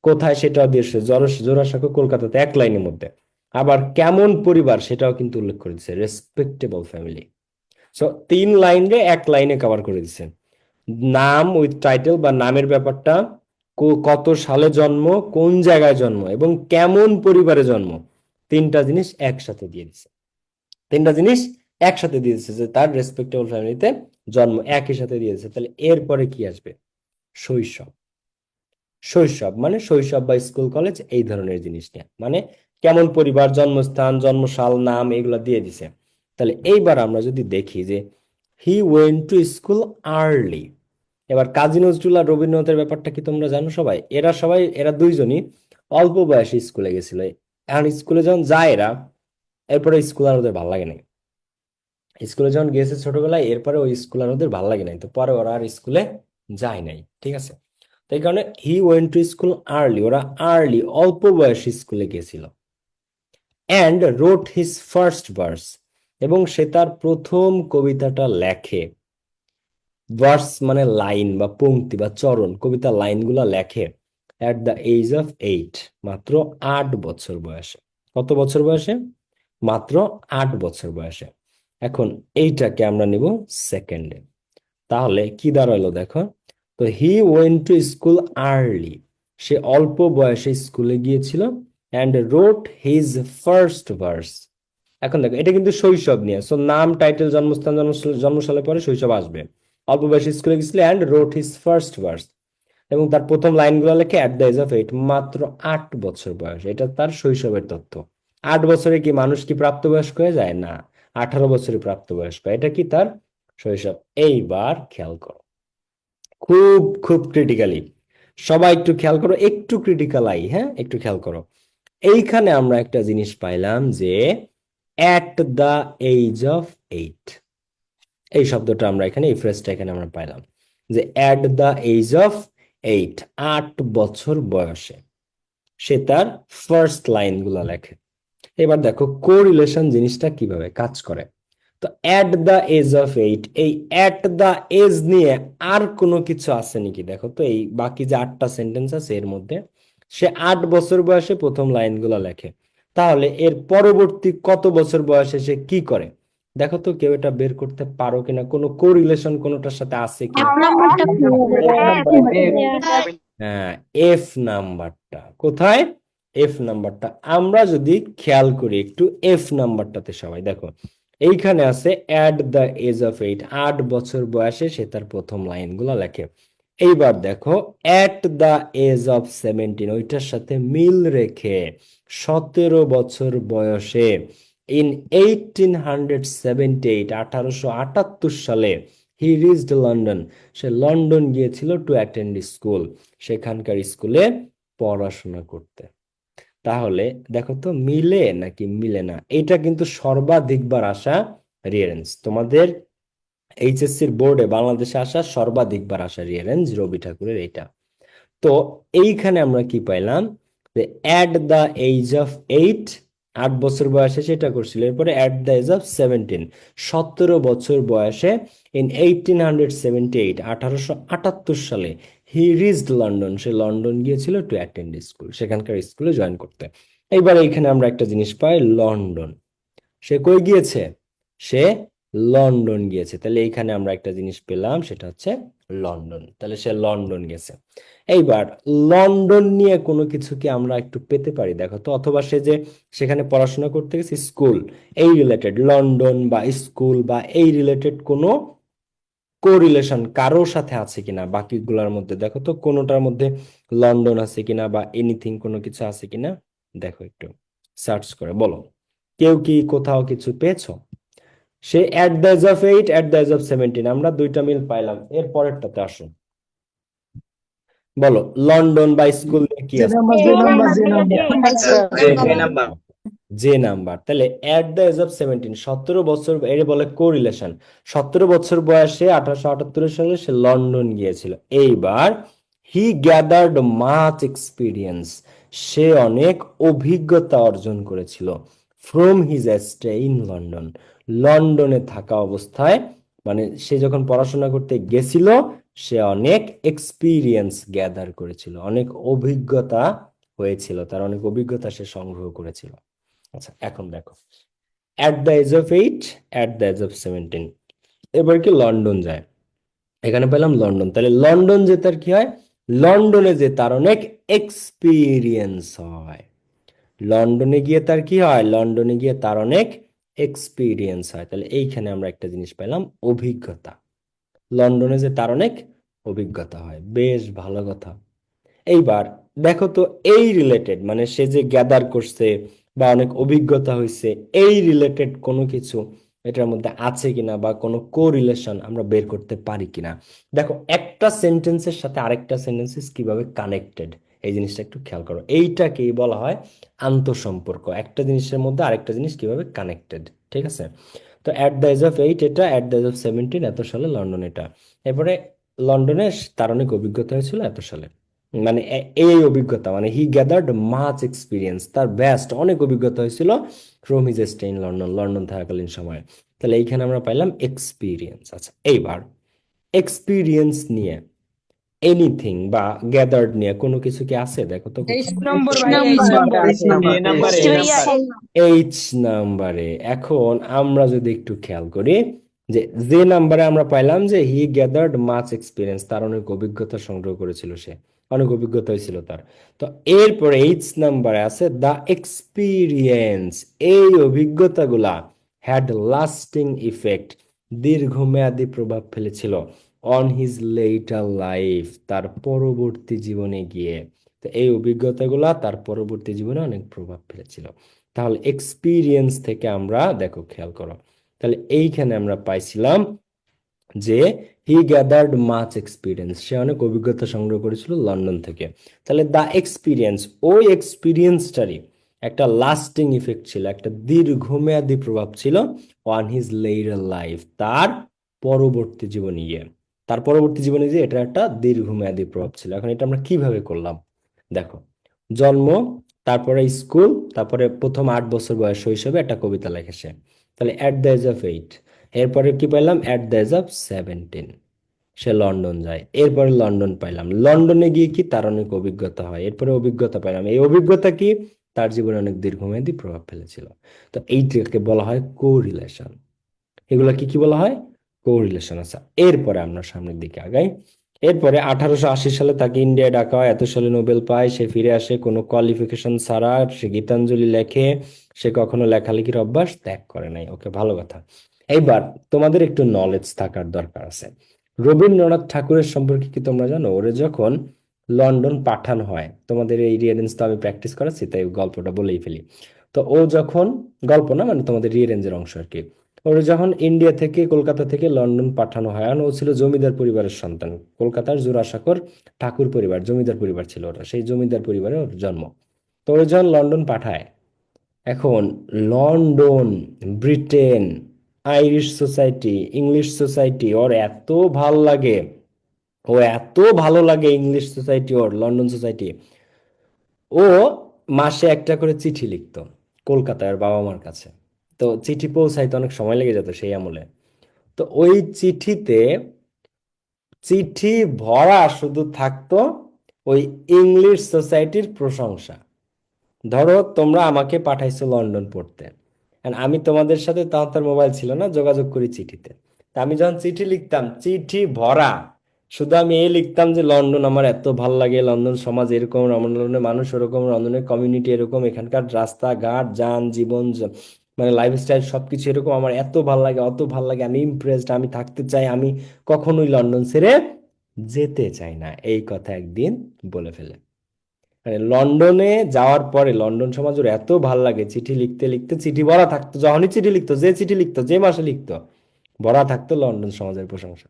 কোথায় সেটাও দিয়েছে, জোড়াসাঁকো কলকাতাতে, এক লাইনের মধ্যে। আবার কেমন পরিবার সেটাও কিন্তু উল্লেখ করে দিচ্ছে, রেসপেক্টেবল ফ্যামিলি। সো 3 লাইনে এক লাইনে কভার করে দিচ্ছে। নাম উইথ টাইটেল বা নামের ব্যাপারটা, কত সালে জন্ম, কোন জায়গায় জন্ম, এবং কেমন পরিবারে জন্ম, 3টা জিনিস একসাথে দিয়ে দিচ্ছে। 3টা জিনিস একসাথে দিয়ে দিচ্ছে, যে তার রেসপেক্টেবল ফ্যামিলিতে জন্ম, একই সাথে দিয়ে দিচ্ছে। তাহলে এরপরে কি আসবে? শৈশব। শৈশব মানে শৈশব বা স্কুল কলেজ, এই ধরনের জিনিস নিয়ে, মানে কেমন পরিবার, জন্মস্থান, জন্মসাল, নাম, এগুলো দিয়ে দিছে। তাহলে এইবার আমরা যদি দেখি যে হি ওয়েন্ট টু স্কুল আর্লি। এবার কাজী নজরুল আর রবীন্দ্রনাথের ব্যাপারটা কি তোমরা জানো সবাই? এরা দুইজনই অল্প বয়সে স্কুলে গেছিল। এখন স্কুলে যখন যায় এরা, এরপরে স্কুল আর ওদের ভালো লাগে নাই। স্কুলে যখন গিয়েছে ছোটবেলায়, এরপরে ওই স্কুল আর ওদের ভালো লাগে নাই, তো পরে ওরা আর স্কুলে যায় নাই। ঠিক আছে? তো এই কারণে হি ওয়েন্ট টু স্কুল আর্লি, ওরা আর্লি অল্প বয়সে স্কুলে গিয়েছিল। And wrote his first verse, এবং সে তার প্রথম কবিতাটা লেখে। ভার্স মানে লাইন বা পংক্তি বা চরণ, কবিতা লাইনগুলা লেখে অ্যাট দ্য এজ অফ 8, মাত্র 8 বছর বয়সে। কত বছর বয়সে? মাত্র 8 বছর বয়সে। এখন এইটাকে আমরা নিব সেকেন্ডে। তাহলে কি দাঁড়ালো দেখো, তো he went to school early, সে অল্প বয়সে স্কুলে গিয়েছিল। And wrote his first verse. এখন দেখো এটা কিন্তু শৈশব নিয়ে, সো নাম, টাইটেল, জন্মস্থান, জন্মসালে পরে শৈশব আসবে। অল্প বয়সে স্কুলে গেছিল, and wrote his first verse. এবং তার প্রথম লাইনগুলো লেখে অ্যাট দ্য এজ অফ 8, মাত্র 8 বছর বয়স। এটা তার শৈশবের তথ্য। 8 বছরে কি মানুষ কি প্রাপ্তবয়স্ক হয়ে যায়? না, 18 বছরে প্রাপ্তবয়স্ক। এটা কি তার শৈশব। এইবার খেয়াল করো, খুব খুব ক্রিটিক্যালি, সবাই একটু খেয়াল করো, একটু ক্রিটিক্যাল আই, হ্যাঁ একটু খেয়াল করো। এইখানে আমরা একটা জিনিস পাইলাম যে অ্যাট দ্য এজ অফ 8, এই শব্দটা আমরা এখানে, এই ফ্রেজটা এখানে আমরা পাইলাম যে অ্যাট দ্য এজ অফ 8, 8 বছর বয়সে সে তার ফার্স্ট লাইনগুলো লেখে। এবার দেখো কোরিলেশন জিনিসটা কিভাবে কাজ করে। তো অ্যাট দ্য এজ অফ 8, এই অ্যাট দ্য এজ নিয়ে আর কোনো কিছু আছে নাকি দেখো তো। এই বাকি যে 8টা সেন্টেন্স আছে এর মধ্যে সে 8 বছর বয়সে প্রথম লাইনগুলো লেখে, তাহলে এর পরবর্তী কত বছর বয়সে সে কি করে দেখো তো। কেউ এটা বের করতে পারো কিনা, কোনো কোরিলেশন কোনোটার সাথে আছে কিনা? হ্যাঁ, এফ নাম্বারটা কোথায়? এফ নাম্বারটা আমরা যদি খেয়াল করি একটু, এফ নাম্বারটাতে সবাই দেখো এইখানে আছে অ্যাট দ্য এজ অফ 8, 8 বছর বয়সে সে তার প্রথম লাইনগুলো লেখে। এইবার দেখো অ্যাট দ্য এজ অফ 17, ওইটার সাথে মিল রেখে 17 বছর বয়সে ইন 1878, 1878 সালে he reached London, say London গিয়েছিল টু অ্যাটেন্ড স্কুল, সেখানকার স্কুলে পড়াশোনা করতে। তাহলে দেখো তো মিলে নাকি মিলে না। এটা কিন্তু সর্বাধিকবার আসা রিয়ারেন্স, তোমাদের এইচএসসির বোর্ডে বাংলাদেশে আসা সর্বাধিকবার আসা রিয়ারেন্স রবি ঠাকুরের এটা। তো এইখানে আমরা কি পাইলাম যে অ্যাট দ্য এজ অফ 8, 8 বছর বয়সে সেটা করছিল। এরপরে অ্যাট দ্য এজ অফ 17, 17 বছর বয়সে ইন 1878, 1878 সালে he reached London, say London গিয়েছিল টু অ্যাটেন্ড স্কুল, সেখানকার স্কুলে জয়েন করতে। এইবার এইখানে আমরা একটা জিনিস পাই, লন্ডন। সে কই গিয়েছে? সে লন্ডন গিয়েছে। তাহলে এইখানে আমরা একটা জিনিস পেলাম, সেটা হচ্ছে লন্ডন। তাহলে সে লন্ডন গেছে। এইবার লন্ডন নিয়ে কোনো কিছু কি আমরা একটু পেতে পারি দেখো তো, অথবা সে যে সেখানে পড়াশোনা করতে গেছে স্কুল, এই রিলেটেড লন্ডন বা স্কুল বা এই রিলেটেড কোনো কোরিলেশন কারোর সাথে আছে কিনা বাকিগুলোর মধ্যে দেখো তো, কোনোটার মধ্যে লন্ডন আছে কিনা বা এনিথিং কোনো কিছু আছে কিনা দেখো, একটু সার্চ করে বলো। কেউ কি কোথাও কিছু পেয়েছো? সে at the age of 8, at the age of 17, আমরা দুইটা মিল পাইলাম। এর পরেরটাতে আসো, বলো লন্ডন বা স্কুল নিয়ে কি আছে? যে নাম্বার। তাহলে অ্যাট দ্য এজ অফ 17, 17 বছর, এর বলে কোরিলেশন। 17 বছর বয়সে 1878 সালে সে লন্ডন গিয়েছিল। এইবার হি গ্যাদার্ড মাচ এক্সপিরিয়েন্স, সে অনেক অভিজ্ঞতা অর্জন করেছিল from his stay in London, লন্ডনে থাকা অবস্থায়, মানে সে যখন পড়াশোনা করতে গেছিল সে অনেক এক্সপিরিয়েন্স গ্যাদার করেছিল, অনেক অভিজ্ঞতা হয়েছিল, তার অনেক অভিজ্ঞতা সে সংগ্রহ করেছিল। আচ্ছা এখন দেখো at the age of 8, at the age of 17, এবার কি লন্ডন যায়, এখানে পেলাম লন্ডন। তাহলে লন্ডন যে তার কি হয়? লন্ডনে যে তার অনেক এক্সপিরিয়েন্স হয়। লন্ডনে গিয়ে তার কি হয়? লন্ডনে গিয়ে তার অনেক এক্সপিরিয়েন্স হয়। তাহলে এইখানে আমরা একটা জিনিস পেলাম, অভিজ্ঞতা। লন্ডনে যে তার অনেক অভিজ্ঞতা হয়, বেশ ভালো কথা। এইবার দেখো তো এই রিলেটেড, মানে সে যে গ্যাদার করছে বা অনেক অভিজ্ঞতা হয়েছে, এই রিলেটেড কোনো কিছু এটার মধ্যে আছে কিনা বা কোনো কোরিলেশন আমরা বের করতে পারি কিনা। দেখো একটা সেন্টেন্সের সাথে আরেকটা সেন্টেন্সেস কিভাবে কানেক্টেড, এই জিনিসটা একটু খেয়াল করো। এইটাকেই বলা হয় আন্তঃসম্পর্ক, একটা জিনিসের মধ্যে আরেকটা জিনিস কিভাবে কানেক্টেড। ঠিক আছে? তো অ্যাট দ্য এজ অফ 8 এটা, অ্যাট দ্য এজ অফ 17 এত সালে লন্ডন এটা। এরপরে লন্ডনে তার অনেক অভিজ্ঞতা হয়েছিল এত সালে, মানে এই অভিজ্ঞতা, মানে হি গ্যাদার্ড মাচ এক্সপিরিয়েন্স, তার বেস্ট অনেক অভিজ্ঞতা হয়েছিল from his stay in London, London থাকাকালীন সময়। তাহলে এইখানে আমরা পাইলাম এক্সপিরিয়েন্স। আচ্ছা এইবার এক্সপিরিয়েন্স নিয়ে এনিথিং বা গ্যাদার্ড নিয়ে কোনো কিছু কি আছে দেখো তো তেইশ কোথাও। নম্বর ভাই, 23 নম্বর। এইচ নাম্বারে। এখন আমরা যদি একটু খেয়াল করি যে যে নাম্বারে আমরা পাইলাম যে হি গ্যাদার্ড মাচ এক্সপিরিয়েন্স, তার অনেক অভিজ্ঞতা সংগ্রহ করেছিল সে, অনেক অভিজ্ঞতা হয়েছিল তার। তো এরপরে এইচ নাম্বারে আছে দ্য এক্সপিরিয়েন্স, এই অভিজ্ঞতাগুলা হ্যাড লাস্টিং ইফেক্ট, দীর্ঘমেয়াদী প্রভাব ফেলেছিল অন হিজ লেটার লাইফ, তার পরবর্তী জীবনে গিয়ে। তো এই অভিজ্ঞতাগুলা তার পরবর্তী জীবনে অনেক প্রভাব ফেলেছিল। তাহলে এক্সপিরিয়েন্স থেকে আমরা দেখো, খেয়াল করো, তাহলে এইখানে আমরা পাইছিলাম যে হি গ্যাদার্ড মাচ এক্সপিরিয়েন্স, সে অনেক অভিজ্ঞতা সংগ্রহ করেছিল লন্ডন থেকে। তাহলে দ্য এক্সপিরিয়েন্স, ওই এক্সপিরিয়েন্সটারই একটা লাস্টিং ইফেক্ট ছিল, একটা দীর্ঘমেয়াদী প্রভাব ছিল অন হিজ লেটার লাইফ, তার পরবর্তী জীবনে গিয়ে। তার পরবর্তী জীবনে যে এটা একটা দীর্ঘমেয়াদী প্রভাব ছিল। এখন এটা আমরা কিভাবে করলাম দেখো, জন্ম, তারপরে স্কুল, তারপরে প্রথম 8 বছর বয়স শৈশবে একটা কবিতা লেখে সে। তাহলে অ্যাট দ্য এজ অফ 8, এরপরে কি পাইলাম, অ্যাট দ্য এজ অফ 17 সে লন্ডন যায়। এরপরে লন্ডন পাইলাম, লন্ডনে গিয়ে কি তার অনেক অভিজ্ঞতা হয়, এরপরে অভিজ্ঞতা পাইলাম, এই অভিজ্ঞতা কি তার জীবনে অনেক দীর্ঘমেয়াদী প্রভাব ফেলেছিল। তো এইটাকে বলা হয় কো রিলেশন। এগুলা কি কি বলা হয়, কো রিলেশন। আছে, এরপরে আমরা সামনের দিকে আগাই। এরপরে 1880 সালে তাকে ইন্ডিয়ায় ডাকা হয়, এত সালে নোবেল পায়, সে ফিরে আসে কোনো কোয়ালিফিকেশন ছাড়া, সে গীতাঞ্জলি লেখে, সে কখনো লেখালেখির অভ্যাস ত্যাগ করে নাই। ওকে, ভালো কথা। এইবার তোমাদের একটু নলেজ থাকার দরকার আছে। রবীন্দ্রনাথ ঠাকুরের সম্পর্কে কি তোমরা জানো? ওরে যখন লন্ডন পাঠানো হয়, তোমাদের এই রিয়ারেঞ্জ তো আমি প্র্যাকটিস করাচ্ছি, তাই গল্পটা বলেই ফেলি। তো ও যখন, গল্প না মানে তোমাদের রিয়ারেঞ্জের অংশ আর কি, ওরে যখন ইন্ডিয়া থেকে, কলকাতা থেকে লন্ডন পাঠানো হয়, আর ও ছিল জমিদার পরিবারের সন্তান, কলকাতার জোড়াসাঁকোর ঠাকুর পরিবার, জমিদার পরিবার ছিল ওরা, সেই জমিদার পরিবারে ওর জন্ম। তো ওরে যখন লন্ডন পাঠায়, এখন London, Britain, Irish society, English society ওর এত ভাল লাগে, ও এত ভালো লাগে ইংলিশ সোসাইটি, ওর লন্ডন সোসাইটি। ও মাসে একটা করে চিঠি লিখতো কলকাতায় ওর বাবা মার কাছে। তো চিঠি পৌঁছাইতে অনেক সময় লেগে যেত সেই আমলে। তো ওই চিঠিতে, চিঠি ভরা শুধু থাকতো ওই ইংলিশ সোসাইটির প্রশংসা। ধরো তোমরা আমাকে পাঠাইছো লন্ডন পড়তে, and আমি তোমাদের সাথে, তখন তার মোবাইল ছিল না, যোগাযোগ করি চিঠিতে। তা আমি যখন চিঠি লিখতাম, চিঠি ভরা শুধু আমি এই লিখতাম যে লন্ডন আমার এত ভাল লাগে, লন্ডন সমাজ এরকম, লন্ডনের মানুষ ওরকম, লন্ডনের কমিউনিটি এরকম, এখানকার রাস্তাঘাট, যান জীবন, মানে লাইফস্টাইল সবকিছু এরকম, আমার এত ভাল লাগে, অত ভাল লাগে, আমি ইমপ্রেসড, আমি থাকতে চাই, আমি কখনোই লন্ডন ছেড়ে যেতে চাই না, এই কথা একদিন বলে ফেলে। মানে লন্ডনে যাওয়ার পরে লন্ডন সমাজ ওর এত ভাল লাগে, চিঠি লিখতে লিখতে চিঠি ভরা থাকতো, যখনই চিঠি লিখতো, যে চিঠি লিখতো, যে মাসে লিখতো, ভরা থাকতো লন্ডন সমাজের প্রশংসা।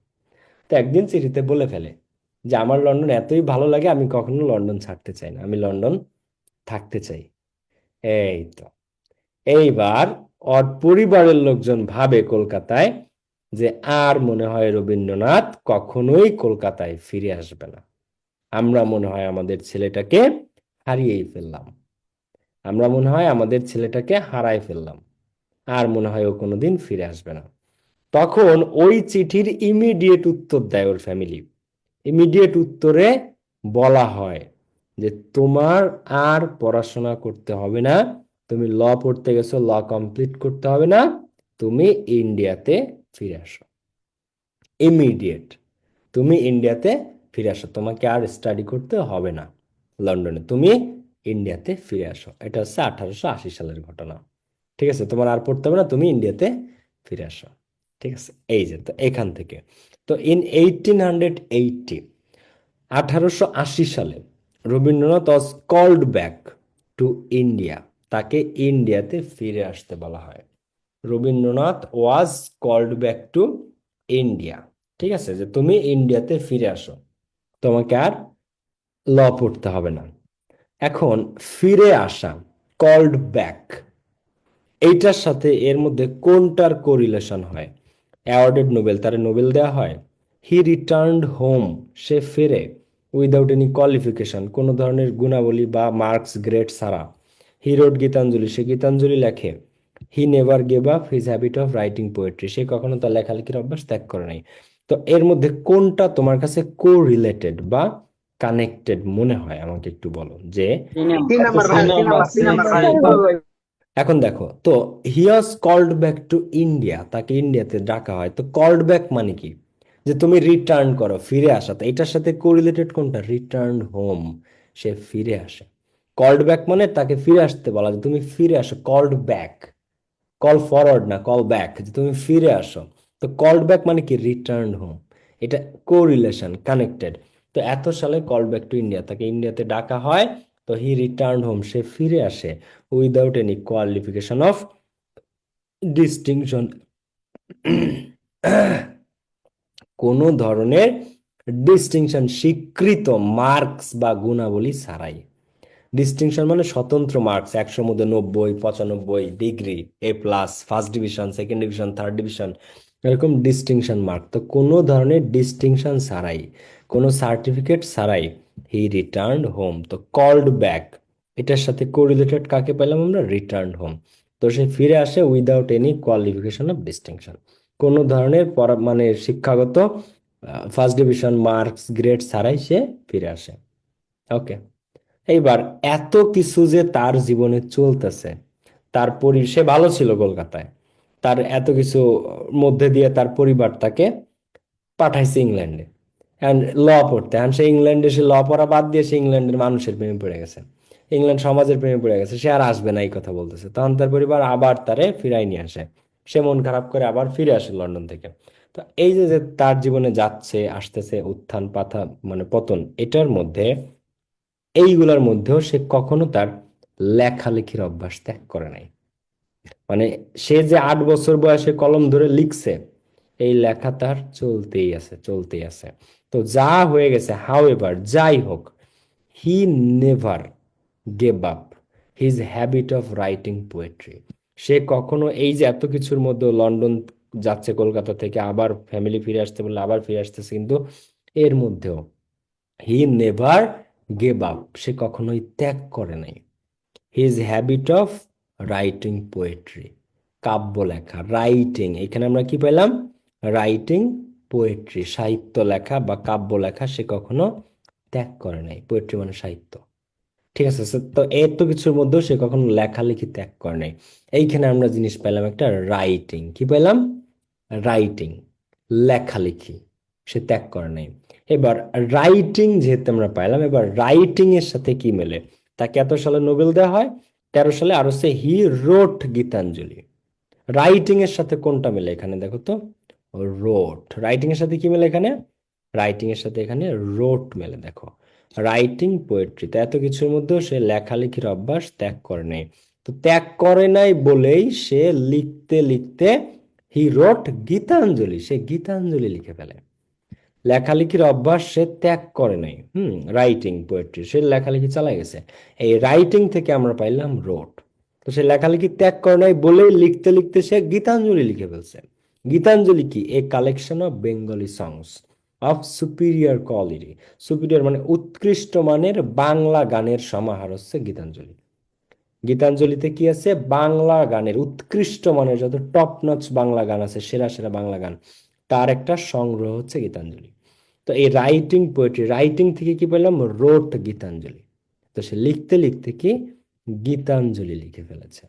তো একদিন চিঠিতে বলে ফেলে যে আমার লন্ডন এতই ভালো লাগে, আমি কখনো লন্ডন ছাড়তে চাই না, আমি লন্ডন থাকতে চাই। এই তো, এইবার ওর পরিবারের লোকজন ভাবে কলকাতায় যে আর মনে হয় রবীন্দ্রনাথ কখনোই কলকাতায় ফিরে আসবে না, আমরা মনে হয় আমাদের ছেলেটাকে হারিয়েই ফেললাম, আমরা মনে হয় আমাদের ছেলেটাকে হারাই ফেললাম, আর মনে হয় ও কোনোদিন ফিরে আসবে না। তখন ওই চিঠির ইমিডিয়েট উত্তর দেয় ওর ফ্যামিলি। ইমিডিয়েট উত্তরে বলা হয় যে তোমার আর পড়াশোনা করতে হবে না, তুমি ল পড়তে গেছো, ল কমপ্লিট করতে হবে না, তুমি ইন্ডিয়াতে ফিরে আসো। ইমিডিয়েট, তুমি ইন্ডিয়াতে ফিরে আসো, তোমাকে আর স্টাডি করতে হবে না লন্ডনে, তুমি ইন্ডিয়াতে ফিরে আসো। এটা হচ্ছে 1880 সালের ঘটনা। ঠিক আছে, তোমার আর পড়তে হবে না, তুমি ইন্ডিয়াতে ফিরে আসো। ঠিক আছে, এই যে, তো এখান থেকে, তো ইন 1880, 1880 সালে Rabindranath was called back to India, তাকে ইন্ডিয়াতে ফিরে আসতে বলা হয়। Rabindranath was called back to India, ঠিক আছে, যে তুমি ইন্ডিয়াতে ফিরে আসো, তোমাকে আর ল পড়তে হবে না। এখন ফিরে আসা, কল্ড ব্যাক, এইটার সাথে এর মধ্যে কোনটার কোরিলেশন হয়? অ্যাওয়ার্ডেড নোবেল, তার নোবেল দেওয়া হয়। হি রিটার্নড হোম, সে ফেরে, উইদাউট এনি কোয়ালিফিকেশন, কোনো ধরনের গুণাবলী বা মার্কস গ্রেড ছাড়া। হি রোড গীতাঞ্জলি, সে গীতাঞ্জলি লেখে। He never gave up his habit of writing poetry, সে কখনো তার লেখালেখির অভ্যাস ত্যাগ করে নাই। তো এর মধ্যে কোনটা তোমার কাছে কো রিলেটেড বা কানেক্টেড মনে হয় আমাকে একটু বলো, যে তিন নাম্বার ভাই, তিন নাম্বার ভাই। এখন দেখো তো, he was called back to India, তাকে ইন্ডিয়াতে ডাকা হয়। তো কল্ড ব্যাক মানে কি, যে তুমি রিটার্ন করো, ফিরে আসা। তো এটার সাথে কোরিলেটেড কোনটা? রিটার্ন হোম, সে ফিরে আসে। কল্ড ব্যাক মানে তাকে ফিরে আসতে বলা, যে তুমি ফিরে আসো, কল্ড ব্যাক, কল ফরওয়ার্ড না, কল ব্যাক, যে তুমি ফিরে আসো। তো কল্ড ব্যাক মানে কি? Return home. এটা কোরিলেশন, কানেক্টেড। তো এত সালে কল ব্যাক টু ইন্ডিয়া, তাকে ইন্ডিয়াতে ডাকা হয়। তো হি রিটার্ন হোম, সে ফিরে আসে without any qualification of distinction, কোনো ধরনের ডিস্টিংশন, স্বীকৃত মার্কস বা গুণাবলী ছাড়াই। ডিস্টিংশন মানে স্বতন্ত্র মার্কস, 100 মধ্যে 90, 95, degree, A+, first division, second division, third division, এরকম ডিস্টিংশন মার্ক। তো কোনো ধরনের ডিস্টিংশন ছাড়াই, কোনো সার্টিফিকেট ছাড়াই হি রিটার্ন হোম। তো কল্ড ব্যাক, এটার সাথে কোরিলেটেড কাকে পেলাম আমরা? Return home. তো সে ফিরে আসে without any qualification of distinction, কোনো ধরনের মানে শিক্ষাগত ফার্স্ট ডিভিশন মার্কস গ্রেড ছাড়াই সে ফিরে আসে। ওকে, এইবার এত কিছু যে তার জীবনে চলতেছে, সে ভালো ছিল কলকাতায়, তার এত কিছু মধ্যে দিয়ে তার পরিবার তাকে পাঠাইছে ইংল্যান্ডে অ্যান্ড ল পড়তে। এখন সে ইংল্যান্ডে, সে ল পড়া বাদ দিয়ে সে ইংল্যান্ডের মানুষের প্রেমে পড়ে গেছে, ইংল্যান্ড সমাজের প্রেমে পড়ে গেছে, সে আর আসবে না এই কথা বলতেছে। তখন তার পরিবার আবার তারে ফিরাই নিয়ে আসে, সে মন খারাপ করে আবার ফিরে আসে লন্ডন থেকে। তো এই যে যে তার জীবনে যাচ্ছে আসতেছে উত্থান পাথা মানে পতন, এটার মধ্যে এইগুলার মধ্যেও সে কখনো তার লেখালেখির অভ্যাস ত্যাগ করে নাই। মানে সে যে 8 বছর বয়সে কলম ধরে লিখছে, এই লেখা তার চলতেই আছে, চলতেই আছে। তো যা হয়ে গেছে, হাউ এভার, যাই হোক, he never gave up his habit of writing poetry. সে কখনো এই যে এত কিছুর মধ্যে লন্ডন যাচ্ছে, কলকাতা থেকে আবার ফ্যামিলি ফিরে আসতে বললে আবার ফিরে আসতেছে, কিন্তু এর মধ্যেও হি নেভার গেভ আপ, সে কখনোই ত্যাগ করে নাই his habit of writing poetry, কাব্য লেখা। রাইটিং, এখানে আমরা কি পেলাম? রাইটিং পোয়েট্রি, সাহিত্য লেখা বা কাব্য লেখা সে কখনো ত্যাগ করে নাই। পোয়েট্রি মানে সাহিত্য, ঠিক আছে। তো এত কিছুর মধ্যেও সে কখনো লেখালেখি ত্যাগ করে নাই। এইখানে আমরা জিনিস পেলাম একটা, রাইটিং। কি পেলাম? রাইটিং, লেখালেখি সে ত্যাগ করে নাই। এবার রাইটিং যেহেতু আমরা পাইলাম, এবার রাইটিং এর সাথে কি মেলে? তাকে এত সালে নোবেল দেওয়া হয়, 13 সালে, আর হচ্ছে হি রোট গীতাঞ্জলি। রাইটিং এর সাথে কোনটা মেলে এখানে দেখো তো? রোট। রাইটিং এর সাথে কি মেলে এখানে? রাইটিং এর সাথে এখানে রোট মেলে, দেখো। রাইটিং পোয়েট্রি, তো এত কিছুর মধ্যেও সে লেখালেখির অভ্যাস ত্যাগ করে নাই। তো ত্যাগ করে নাই বলেই সে লিখতে লিখতে হি রোট গীতাঞ্জলি, সে গীতাঞ্জলি লিখে ফেলে। লেখালেখির অভ্যাস সে ত্যাগ করে নাই। রাইটিং পোয়েট্রি, সে লেখালেখি চালাই গেছে। এই রাইটিং থেকে আমরা পাইলাম রোট। তো সে লেখালেখি ত্যাগ করে নাই বলেই লিখতে লিখতে সে গীতাঞ্জলি লিখে ফেলছে। গীতাঞ্জলি কি? A collection of Bengali songs of superior quality. Superior মানে উৎকৃষ্ট মানের বাংলা গানের সমাহার হচ্ছে গীতাঞ্জলি। গীতাঞ্জলিতে কি আছে? বাংলা গানের উৎকৃষ্ট মানের যত টপ নচ বাংলা গান আছে, সেরা সেরা বাংলা গান, তার একটা সংগ্রহ হচ্ছে গীতাঞ্জলি। তো এই রাইটিং পোয়েট্রি, রাইটিং থেকে কি পেলাম? রোট গীতাঞ্জলি। তো সে লিখতে লিখতে কি গীতাঞ্জলি লিখে ফেলেছে,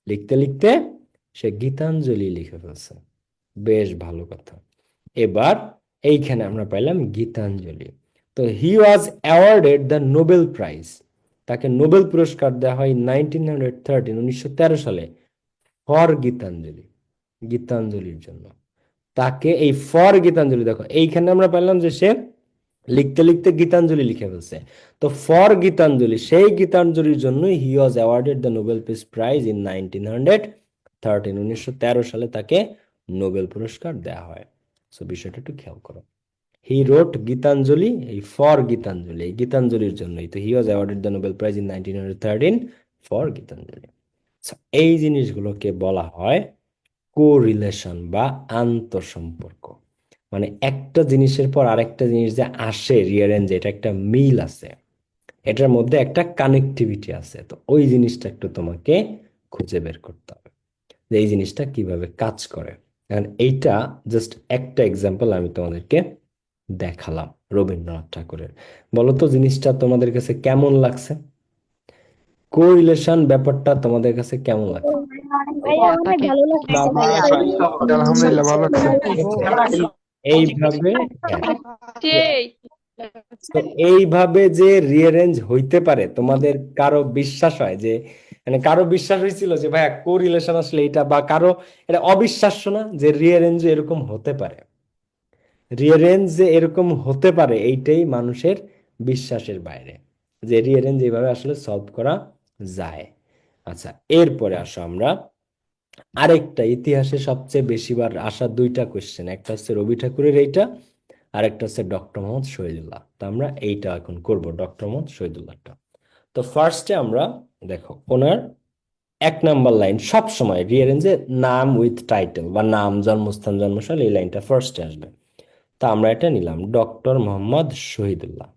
লিখতে লিখতে সে গীতাঞ্জলি লিখে ফেলছে। বেশ ভালো কথা। এবার এইখানে আমরা পাইলাম গীতাঞ্জলি। তো he was awarded the Nobel prize, তাকে নোবেল পুরস্কার দেওয়া হয় 1913 সালে ফর গীতাঞ্জলি, গীতাঞ্জলির জন্য। তাকে এই ফর গীতাঞ্জলি, দেখো এইখানে আমরা পেলাম যে সে লিখতে লিখতে গীতাঞ্জলি লিখে ফেলছে। তো ফর গীতাঞ্জলি, সেই গীতাঞ্জলির জন্য he was awarded the Nobel peace prize in 1913 তাকে নোবেল পুরস্কার দেওয়া হয়। সো বিষয়টা একটু খেয়াল করো। হি রোট গীতাঞ্জলি, এই ফর গীতাঞ্জলি, এই গীতাঞ্জলির জন্যই তো he was awarded the Nobel prize in 1913 for Gitanjali. So, এই জিনিসগুলোকে বলা হয় কোরিলেশন বা আন্তঃসম্পর্ক। মানে একটা জিনিসের পর আরেকটা জিনিস যে আসে রিয়ারেঞ্জ, এটা একটা মিল আছে, এটার মধ্যে একটা কানেক্টিভিটি আছে। তো ওই জিনিসটা একটু তোমাকে খুঁজে বের করতে হবে যে এই জিনিসটা কিভাবে কাজ করে। কারণ এইটা জাস্ট একটা এক্সাম্পল আমি তোমাদেরকে দেখালাম রবীন্দ্রনাথ ঠাকুরের। বলো তো জিনিসটা তোমাদের কাছে কেমন লাগছে? কোরিলেশন ব্যাপারটা তোমাদের কাছে কেমন লাগছে? ভাইয়া অনেক ভালো লাগছে ভাইয়া। আলহামদুলিল্লাহ ভালো লাগছে। এইভাবে, হ্যাঁ, সেই তো এইভাবে যে রিয়ারেঞ্জ হইতে পারে, তোমাদের কারো বিশ্বাস হয় যে, মানে কারো বিশ্বাস হয়েছিল যে ভাইয়া কোরিলেশন আসলে এটা, বা কারো এটা অবিশ্বাস্য না যে রিয়ারেঞ্জ এরকম হতে পারে? রিয়ারেঞ্জ যে এরকম হতে পারে এইটাই মানুষের বিশ্বাসের বাইরে, যে রিয়ারেঞ্জ এইভাবে আসলে সলভ করা যায়। আচ্ছা, এরপরে আসো আমরা আরেকটা ইতিহাসে সবচেয়ে বেশিবার আসা দুইটা কোশ্চেন, একটা হচ্ছে রবি ঠাকুরের এইটা, আর একটা হচ্ছে ডক্টর মোহাম্মদ শহীদুল্লাহ। তো আমরা এইটা এখন করব, ডক্টর মোহাম্মদ শহীদুল্লাহটা। তো ফার্স্টে আমরা দেখো ওনার 1 নাম্বার লাইন সব সময় রিয়ারেঞ্জে নাম উইথ টাইটেল বা নাম, জন্মস্থান, জন্মসাল, এই লাইনটা ফার্স্টে আসবে। তা আমরা এটা নিলাম, ডক্টর মোহাম্মদ শহীদুল্লাহ।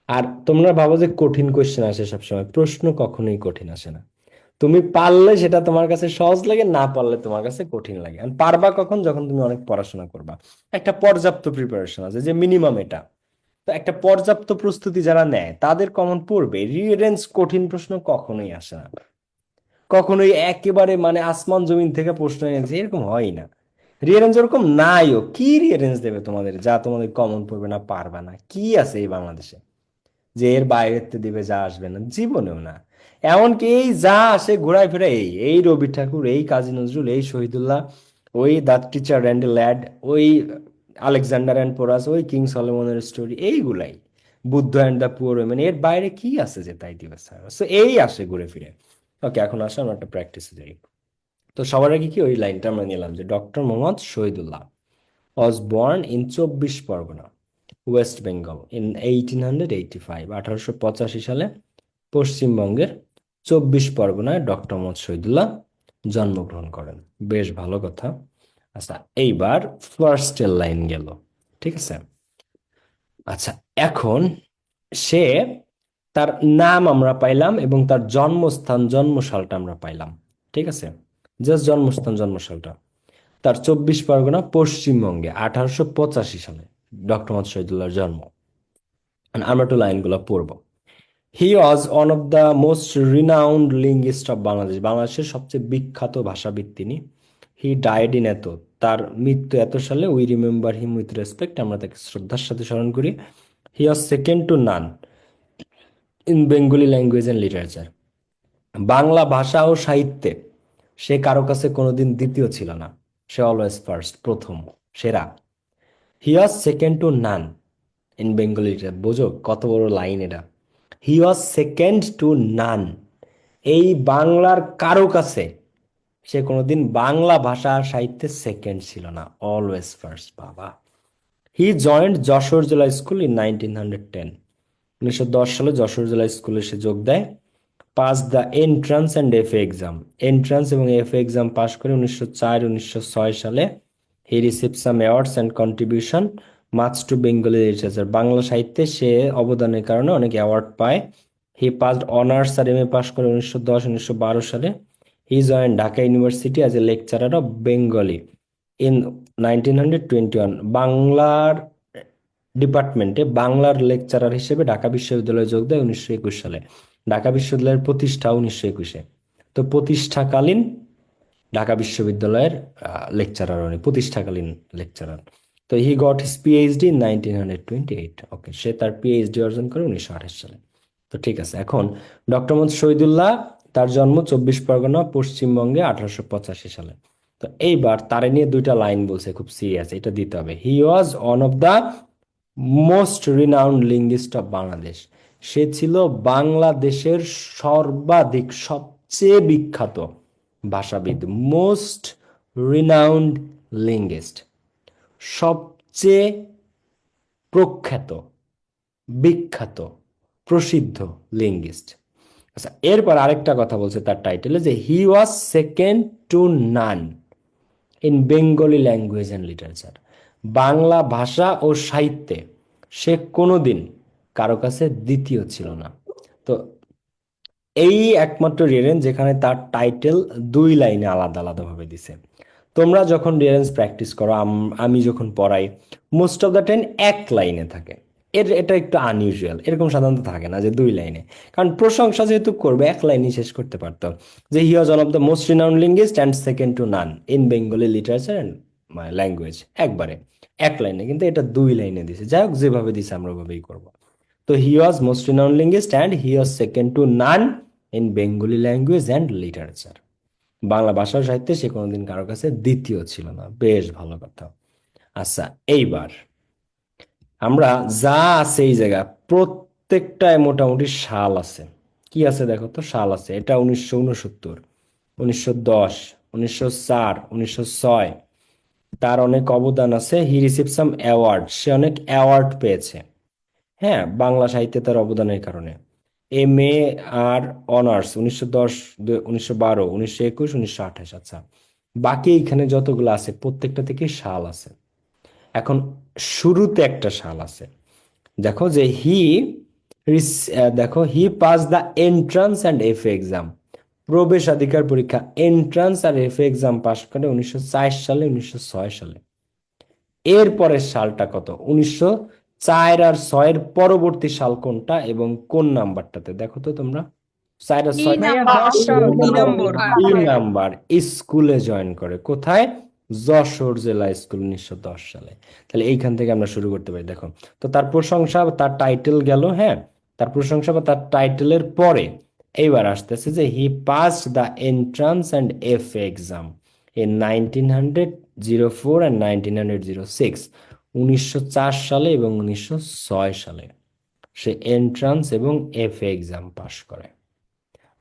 আর তোমরা ভাবো যে কঠিন কোশ্চেন আসে সবসময়, প্রশ্ন কখনোই কঠিন আসে না। তুমি পারলে সেটা তোমার কাছে সহজ লাগে, না পারলে তোমার কাছে কঠিন লাগে। আর পারবা কখন? যখন তুমি অনেক পড়াশোনা করবা, একটা পর্যাপ্ত প্রিপারেশন আছে, যে মিনিমাম এটা। তো একটা পর্যাপ্ত প্রস্তুতি যারা নেয় তাদের কমন পড়বে। রিরেঞ্জ কঠিন প্রশ্ন কখনোই আসে না, কখনোই একেবারে মানে আসমান জমিন থেকে প্রশ্ন এনেছে এরকম হয় না। রিয়ারেঞ্জ ওরকম নাইও, কি রিয়ারেঞ্জ দেবে তোমাদের যা তোমাদের কমন পড়বে না, পারবা না? কি আছে এই বাংলাদেশে যে এর বাইরেতে দিবে, যা আসবে না জীবনেও না। এমনকি এই যা আসে ঘোরায় ফেরা, এই এই রবি ঠাকুর, এই কাজী নজরুল, এই শহীদুল্লাহ, ওই দ্য টিচার অ্যান্ড ল্যাড, ওই আলেকজান্ডার অ্যান্ড পোরাস, ওই কিং সলোমনের স্টোরি, এইগুলাই, Buddha and the poor women, এর বাইরে কি আছে যে তাই দিবে স্যার? সো এই আসে ঘুরে ফিরে। ওকে, এখন আসলে আমরা একটা প্র্যাকটিসে যাই। তো সবার আগে কি ওই লাইনটা আমরা নিলাম যে doctor Mohammad Shahidullah was born in 24 Pargana, West Bengal in 1885, 1885 সালে পশ্চিমবঙ্গের 24 পরগনায় ডক্টর মোহাম্মদ শহীদুল্লাহ জন্মগ্রহণ করেন। বেশ ভালো কথা। আচ্ছা, এইবার ফার্স্টের লাইন গেল, ঠিক আছে। আচ্ছা, এখন সে, তার নাম আমরা পাইলাম এবং তার জন্মস্থান, জন্মসালটা আমরা পাইলাম, ঠিক আছে। জাস্ট জন্মস্থান, জন্মসালটা তার 24 পরগনা, পশ্চিমবঙ্গে 1885 সালে ডক্টর মোহাম্মদ শহীদুল্লাহর জন্ম। And আমরা একটু লাইনগুলো পড়বো। He was one of the most renowned linguist of Bangladesh, বাংলাদেশের সবচেয়ে বিখ্যাত ভাষাবিদ তিনি। হি ডায়েড ইন এত, তার মৃত্যু এত সালে। We remember him with respect, আমরা তাকে শ্রদ্ধার সাথে স্মরণ করি। He was second to none in Bengali language and literature, বাংলা ভাষা ও সাহিত্যে সে কারো কাছে কোনোদিন দ্বিতীয় ছিল না, সে অলওয়েজ ফার্স্ট, প্রথম, সেরা। He was second to none in Bengali literature, বোঝো কত বড় লাইন এটা। হি ওয়াজ সেকেন্ড টু নান, এই বাংলার কারো কাছে সে কোনোদিন বাংলা ভাষা আর সাহিত্যে সেকেন্ড ছিল না, অলওয়েজ ফার্স্ট। বাবা। হি জয়েন্ট যশোর জেলা স্কুল ইন 1910, 1910 সালে যশোর জেলা স্কুলে সে যোগ দেয়। Pass the entrance and FA exam, entrance এবং এফএ এক্সাম পাস করে 1904-1906 সালে he receive some awards and contribution much to Bengali literature, Bangla সাহিত্যে সে অবদানের কারণে অনেক অ্যাওয়ার্ড পায়। হি পাসড অনার্স আর এমএ পাস করে 1910-1912 সালে। He join Dhaka university as a lecturer of Bengali in 1921, বাংলার ডিপার্টমেন্টে বাংলার লেকচারার হিসেবে ঢাকা বিশ্ববিদ্যালয়ে যোগ দেয় 1921 সালে। ঢাকা বিশ্ববিদ্যালয়ের প্রতিষ্ঠা 1921-এ। তো প্রতিষ্ঠাকালীন ঢাকা বিশ্ববিদ্যালয়ের লেকচারার, উনি প্রতিষ্ঠাকালীন লেকচারার। তো he got his PhD in 1928। ওকে, সে তার পিএইচডি অর্জন করে 1928 সালে। তো ঠিক আছে, এখন ডক্টর মোহাম্মদ শহীদুল্লাহ, তার জন্ম 24 পরগনা, পশ্চিমবঙ্গে 1885 সালে। তো এইবার তারে নিয়ে দুইটা লাইন বলছে, খুব সিরিয়াস, এটা দিতে হবে। He was one of the most renowned linguist of Bangladesh, সে ছিল বাংলাদেশের সর্বাধিক, সবচেয়ে বিখ্যাত ভাষাবিদ। মোস্ট রিনাউন্ড লিঙ্গুইস্ট, সবচেয়ে প্রখ্যাত, বিখ্যাত, প্রসিদ্ধ লিঙ্গুইস্ট। আচ্ছা, এরপর আরেকটা কথা বলছে তার টাইটেলে, যে he was second to none in Bengali language and literature, বাংলা ভাষা ও সাহিত্যে সে কোনোদিন কারো কাছে দ্বিতীয় ছিল না। তো এই একমাত্র রিয়ারেঞ্জ যেখানে তার টাইটেল দুই লাইনে আলাদা আলাদাভাবে দিছে। তোমরা যখন রিয়ারেঞ্জ প্র্যাকটিস করো, আমি যখন পড়াই, মোস্ট অফ দ্য টাইম এক লাইনে থাকে। এটা একটু আনইউজুয়াল, এরকম সাধারণত থাকে না যে দুই লাইনে। কারণ প্রশংসা যেহেতু করবে, এক লাইনই শেষ করতে পারতো, যে he was one of the most renowned linguist and second to none in Bengali literature and language, একবারে এক লাইনে। কিন্তু এটা দুই লাইনে দিছে, যাই হোক যেভাবে দিছে আমরা ওভাবেই করবো। তো he was most renowned linguist and he was second to none in Bengali language and literature, বাংলা ভাষা ও সাহিত্যে সে কোনোদিন কারো কাছে দ্বিতীয় ছিল না। বেশ ভালো কথা। আচ্ছা, এইবার আমরা যা আছে এই জায়গা প্রত্যেকটায় মোটামুটি সাল আছে। কি আছে দেখো তো, সাল আছে। এটা 1969, 1910, 1904, 1906। তার অনেক অবদান আছে। হি রিসিভ সাম অ্যাওয়ার্ড, সে অনেক অ্যাওয়ার্ড পেয়েছে। হ্যাঁ, বাংলা সাহিত্যে তার অবদানের কারণে। MA আর অনার্স 1910, 1912, 1921, 1928। আচ্ছা, বাকি এইখানে যতগুলো আছে প্রত্যেকটা থেকে সাল আছে। এখন শুরুতে একটা সাল আছে, দেখো যে দেখো হি pass the entrance and FA exam. প্রবেশাধিকার পরীক্ষা, এন্ট্রান্স আর এফএ এক্সাম পাশ করে 1904 সালে, 1906 সালে। এর পরের সালটা কত? 1904 আর 6 পরবর্তী সাল কোনটা এবং কোন নাম্বারটাতে দেখো তো তোমরা? 4 আর 6 ভাইয়া 10 সাল 2 নম্বর। 2 নাম্বার স্কুলে জয়েন করে। কোথায়? যশোর জেলা স্কুল, 1910 সালে। তাহলে এইখান থেকে আমরা শুরু করতে পারি। দেখো তো, তার প্রশংসা, তার টাইটেল গেল। হ্যাঁ, তার প্রশংসা বা তার টাইটেলের পরে এইবার আসতেছে যে হি pass the entrance and FA exam in 1904 and 1906, 1904 সালে এবং 1906 সালে সে এন্ট্রান্স এবং এফএ এক্সাম পাশ করে।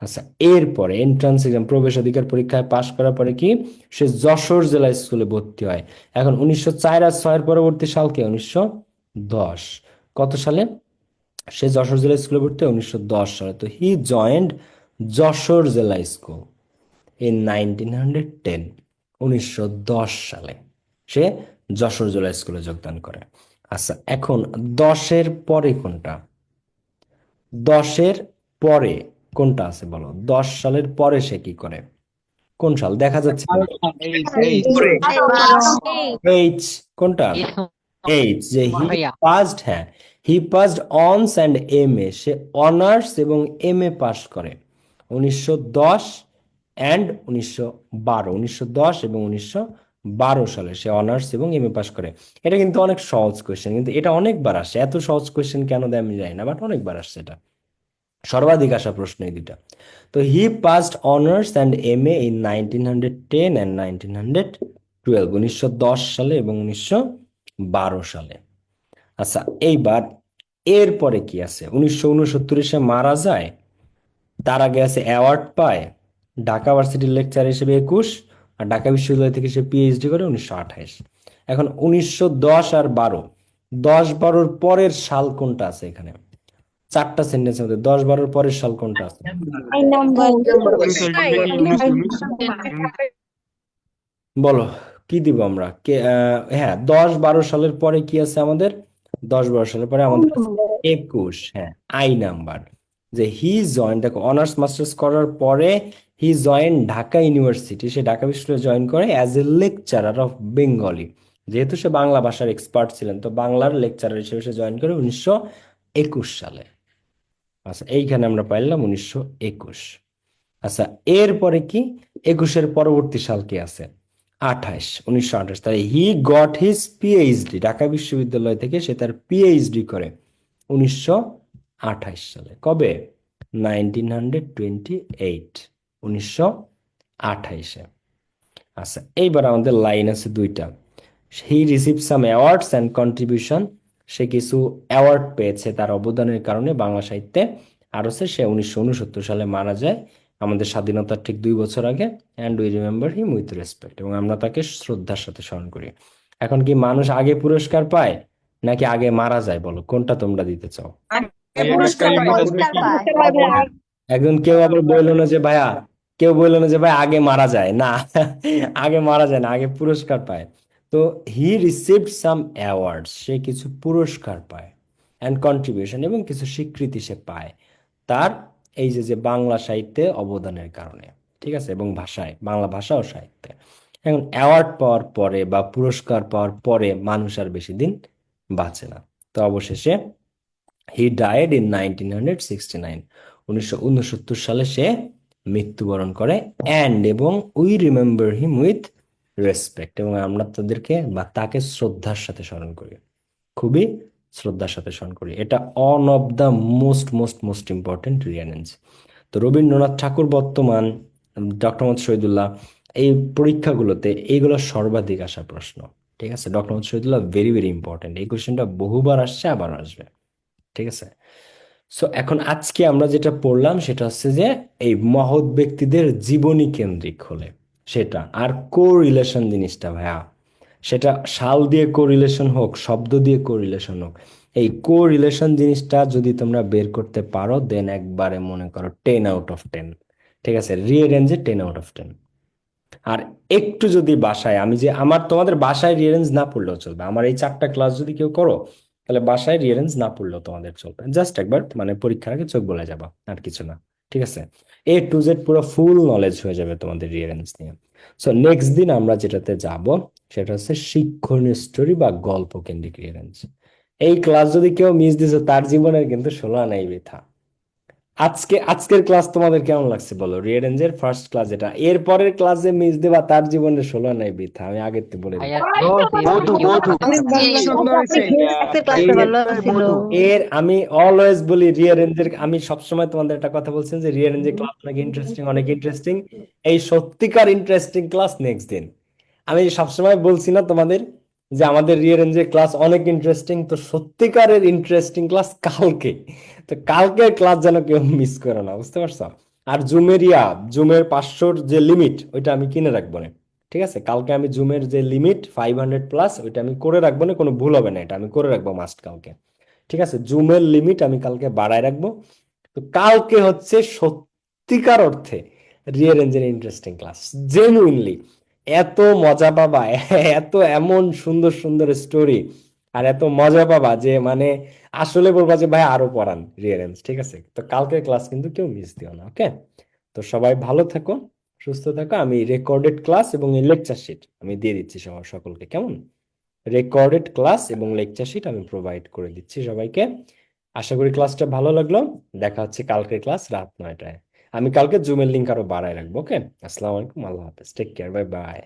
আচ্ছা, এরপরে এন্ট্রান্স এক্সাম প্রবেশাধিকার পরীক্ষায় পাশ করার পরে কি সে যশোর জেলা স্কুলে ভর্তি হয়। এখন 1904 আর 6 পরবর্তী সাল কি? 1910। কত সালে সে যশোর জেলা স্কুলে ভর্তি হয়? 1910 সালে। তো হি জয়েন্ট যশোর জেলা স্কুল ইন 1910, 1910 সালে সে যশোর জেলা স্কুলে যোগদান করে। আচ্ছা, এখন 10-এর পরে কোনটা? 10-এর পরে কোনটা আছে বলো? 10 সালের পরে সে কি করে? কোন সাল দেখা যাচ্ছে? এইচ। কোনটা? এইচ, যে হি পাসড। হ্যাঁ, he passed honours and MA, সে অনার্স এবং MA পাস করে 1910 অ্যান্ড 1912, 1910 এবং 1912 সালে সে অনার্স এবং MA পাস করে। এটা কিন্তু অনেক সহজ কোয়েশ্চেন, কিন্তু এটা অনেকবার আসে। এত সহজ কোয়েশ্চেন কেন দেয় আমি জানি না, বাট অনেকবার আসছে এটা। সর্বাধিক আসা প্রশ্ন এই দুটা। তো he passed honours and MA in 1910 and 1912, 1910 সালে এবং 1912 সালে। আচ্ছা, এইবার এরপরে কি আছে? 1969 সে মারা যায়। তার আগে আছে অ্যাওয়ার্ড পায়, ঢাকা ভার্সিটির লেকচার হিসেবে 21, আর ঢাকা বিশ্ববিদ্যালয় থেকে সে PhD করে 1928। এখন 1910 আর 12, 10-12 পরের সাল কোনটা আছে এখানে? 4টা সেন্টেন্সের মধ্যে 10-12 পরের সাল কোনটা আছে? বলো, কি দিব আমরা? হ্যাঁ, 10-12 সালের পরে কি আছে আমাদের? 10-12 সালের পরে আমাদের আছে 21। হ্যাঁ, আই নাম্বার। যে হি জয়েন, দেখো অনার্স মাস্টার্স করার পরে হি জয়েন ঢাকা ইউনিভার্সিটি, সে ঢাকা বিশ্ববিদ্যালয়ে জয়েন করে as a lecturer of Bengali. যেহেতু সে বাংলা ভাষার এক্সপার্ট ছিলেন, তো বাংলার লেকচারার হিসেবে সে জয়েন করে 1921 সালে। আচ্ছা, এইখানে আমরা পাইলাম 1921। আচ্ছা, এরপরে কি? 21-এর পরবর্তী সাল কি আছে? 1928। তাই he got his PhD, Dhaka বিশ্ববিদ্যালয় থেকে সে তার PhD করে 1928 সালে। কবে? 1928, 1928-এ। আচ্ছা, এইবার আমাদের লাইন আছে দুইটা। He receive some awards and contribution, সে কিছু অ্যাওয়ার্ড পেয়েছে তার অবদানের কারণে বাংলা সাহিত্যে। আর হচ্ছে সে 1969 সালে মারা যায়, আমাদের স্বাধীনতার ঠিক 2 বছর আগে। And we remember him with respect, এবং আমরা তাকে শ্রদ্ধার সাথে স্মরণ করি। এখন কি মানুষ আগে পুরস্কার পায় নাকি আগে মারা যায়? বলো, কোনটা তোমরা দিতে চাও? পুরস্কার পায়। একজন কেউ আবার বললো না যে ভাইয়া, কেউ বললো না যে ভাই আগে মারা যায় না। আগে মারা যায় না, আগে পুরস্কার পায়। তো হি রিসিভড সাম অ্যাওয়ার্ডস, সে কিছু পুরস্কার পায়, অ্যান্ড কন্ট্রিবিউশন, এবং কিছু স্বীকৃতি সে পায় তার এই যে যে বাংলা সাহিত্যে অবদানের কারণে। ঠিক আছে, এবং ভাষায়, বাংলা ভাষা ও সাহিত্যে। এখন অ্যাওয়ার্ড পাওয়ার পরে বা পুরস্কার পাওয়ার পরে মানুষ আর বেশি দিন বাঁচে না। তো অবশেষে হি ডায়েড ইন 1969, 1969 সালে সে মৃত্যুবরণ করে। অ্যান্ড, এবং we remember him with respect, এবং আমরা তাদেরকে বা তাকে শ্রদ্ধার সাথে স্মরণ করি, খুবই শ্রদ্ধার সাথে স্মরণ করি। এটা on of the most most most important rearrange. তো রবীন্দ্রনাথ ঠাকুর বর্তমান, ডক্টর মোহাম্মদ শহীদুল্লাহ, এই পরীক্ষাগুলোতে এইগুলো সর্বাধিক আসা প্রশ্ন। ঠিক আছে, doctor Mohammad Shahidullah very very important. এই কোশ্চেনটা বহুবার আসছে, আবার আসবে। ঠিক আছে, সো এখন আজকে আমরা যেটা পড়লাম সেটা হচ্ছে যে এই মহৎ ব্যক্তিদের জীবনী কেন্দ্রিক হলে সেটা, আর কো রিলেশন জিনিসটা ভাইয়া, সেটা সাল দিয়ে কো রিলেশন হোক, শব্দ দিয়ে কো রিলেশন হোক, এই কো রিলেশন জিনিসটা যদি তোমরা বের করতে পারো দেন একবারে মনে করো 10 আউট অফ 10। ঠিক আছে, রিয়ারেঞ্জে 10 আউট অফ 10। আর একটু যদি বাসায়, আমি যে আমার তোমাদের বাসায় রিয়ারেঞ্জ না পড়লেও চলবে, আমার এই 4টা ক্লাস যদি কেউ করো তাহলে বাসায় রিয়ারেঞ্জ না পড়লেও তোমাদের চলবে, জাস্ট একবার মানে পরীক্ষার আগে চোখ বলে যাবা, আর কিছু না। ঠিক আছে, A to Z পুরো ফুল নলেজ হয়ে যাবে তোমাদের রিয়ারেঞ্জ নিয়ে। সো নেক্সট দিন আমরা যেটাতে যাব সেটা হচ্ছে শিক্ষণীয় স্টোরি বা গল্প কেন্দ্রিক রিয়ারেঞ্জ। এই ক্লাস যদি কেউ মিস দিছো তার জীবনের কিন্তু 16 আনাই বৃথা। আজকের ক্লাস তোমাদের কেমন লাগছে বলো? রিয়ারেঞ্জের ফার্স্ট ক্লাস যেটা, এর পরের ক্লাসে মিস দেবা তার জীবনে 16 আনাই বৃথা, আমি আগের থেকে বলে দিচ্ছি। অনেক ভালো সুন্দর হয়েছে। আমি অলওয়েজ বলি রিয়ারেঞ্জের, আমি সবসময় তোমাদের একটা কথা বলছেন যে রিয়ারেঞ্জের ক্লাস অনেক ইন্টারেস্টিং, অনেক ইন্টারেস্টিং। এই সত্যিকার ইন্টারেস্টিং ক্লাস নেক্সট দিন। আমি সবসময় বলছি না তোমাদের যে আমাদের রিয়ারেঞ্জের ক্লাস অনেক ইন্টারেস্টিং, তো সত্যিকারের ইন্টারেস্টিং ক্লাস কালকে। তো কালকের ক্লাস যেন কেউ মিস করো না, বুঝতে পারছো? আর জুমের 500-র যে লিমিট ওইটা আমি কিনে রাখবো না। ঠিক আছে, কালকে আমি জুমের যে লিমিট 500+ ওইটা আমি করে রাখবো না, কোনো ভুল হবে না, এটা আমি করে রাখবো মাস্ট কালকে। ঠিক আছে, জুমের লিমিট আমি কালকে বাড়ায় রাখবো। তো কালকে হচ্ছে সত্যিকার অর্থে রিয়ারেঞ্জের ইন্টারেস্টিং ক্লাস, জেনুইনলি এত মজা পাবা, এমন সুন্দর সুন্দর স্টোরি, আর এত মজা পাবা যে মানে আসলে বলবা যে ভাই আরো পড়ান রিয়ারেঞ্জ। ঠিক আছে, তো কালকের ক্লাস কিন্তু কেউ মিস দিও না, ওকে? তো সবাই ভালো থাকো, সুস্থ থাকো। আমি রেকর্ডেড ক্লাস এবং লেকচার শিট আমি দিয়ে দিচ্ছি সকলকে, কেমন? রেকর্ডেড ক্লাস এবং লেকচার শিট আমি প্রোভাইড করে দিচ্ছি সবাইকে। আশা করি ক্লাসটা ভালো লাগলো। দেখা হচ্ছে কালকের ক্লাস রাত 9টায়। আমি কালকে জুমের লিঙ্ক আরো বাড়ায় রাখবো, ওকে? আসসালামু আলাইকুম, আল্লাহ হাফেজ, টেক কেয়ার, বাই বাই।